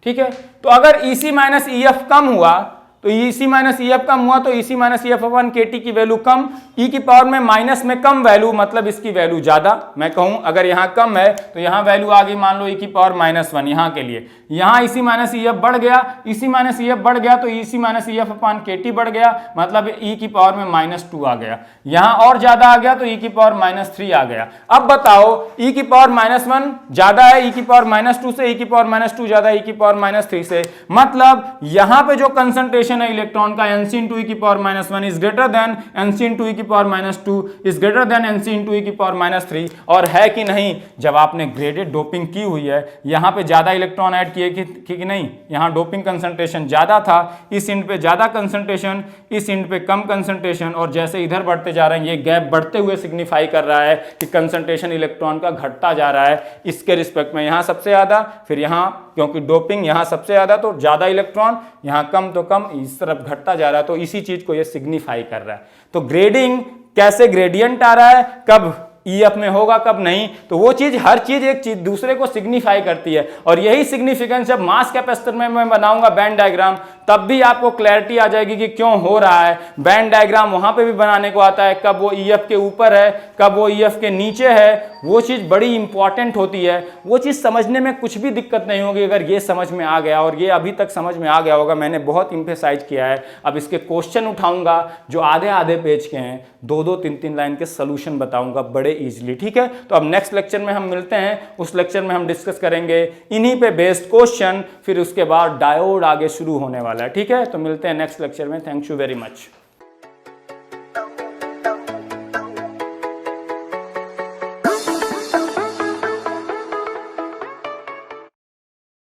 ठीक है। तो अगर EC माइनस EF कम हुआ तो EC माइनस EF कम हुआ तो EC माइनस EF अपन KT की वैल्यू कम, E की पावर में माइनस में कम वैल्यू मतलब इसकी वैल्यू ज्यादा। मैं कहूं अगर यहाँ कम है तो यहाँ वैल्यू आ गई मान लो E की पावर -1 यहाँ के लिए। यहाँ EC माइनस EF बढ़ गया, EC माइनस EF बढ़ गया तो EC माइनस EF अपान KT बढ़ गया, मतलब E की पावर में -2 आ गया। यहाँ और ज्यादा आ गया तो E की पावर -3 आ गया। अब बताओ E की पावर -1 ज्यादा है E की पावर -2 से, E की पावर -2 ज्यादा E की पावर -3 से, मतलब यहाँ पे जो कंसंट्रेशन है इलेक्ट्रॉन का Nc into E की power -1 is greater than Nc into E की power -2 is greater than Nc into E की पावर -3। और है कि नहीं, जब आपने ग्रेडेड डोपिंग की हुई है यहाँ पे ज्यादा इलेक्ट्रॉन ऐड किए कि नहीं, यहाँ डोपिंग कंसंट्रेशन ज्यादा था, इस इंड पे ज्यादा कंसंट्रेशन, इस इंड पे कम कंसंट्रेशन, और जैसे इधर बढ़ते जा रहे हैं ये गैप बढ़ते हुए सिग्निफाई कर रहा है कि कंसंट्रेशन इलेक्ट्रॉन का घटता जा रहा है इसके रिस्पेक्ट में। यहाँ सबसे ज्यादा, फिर यहाँ क्योंकि डोपिंग यहाँ सबसे ज्यादा तो ज्यादा इलेक्ट्रॉन, यहाँ कम तो कम, इस तरफ घटता जा रहा है, तो इसी चीज को ये सिग्निफाई कर रहा है। तो ग्रेडिंग कैसे, ग्रेडियंट आ रहा है कब EF में होगा कब नहीं, तो वो चीज, हर चीज एक चीज दूसरे को सिग्निफाई करती है। और यही सिग्निफिकेंस जब मास कैपेसिटर में मैं बनाऊंगा बैंड डायग्राम, तब भी आपको क्लैरिटी आ जाएगी कि क्यों हो रहा है। बैंड डायग्राम वहां पे भी बनाने को आता है, कब वो EF के ऊपर है कब वो EF के नीचे है, वो चीज बड़ी इंपॉर्टेंट होती है। वो चीज समझने में कुछ भी दिक्कत नहीं होगी अगर ये समझ में आ गया, और ये अभी तक समझ में आ गया होगा, मैंने बहुत इंफेसाइज किया है। अब इसके क्वेश्चन उठाऊंगा जो आधे आधे पेज के हैं, 2-2 3-3 लाइन के सोल्यूशन बताऊंगा बड़े इजीली, ठीक है। तो अब नेक्स्ट लेक्चर में हम मिलते हैं, उस लेक्चर में हम डिस्कस करेंगे इन्हीं पे बेस्ड क्वेश्चन, फिर उसके बाद डायोड आगे शुरू होने वाला है, ठीक है। तो मिलते हैं नेक्स्ट लेक्चर में। Thank you very much.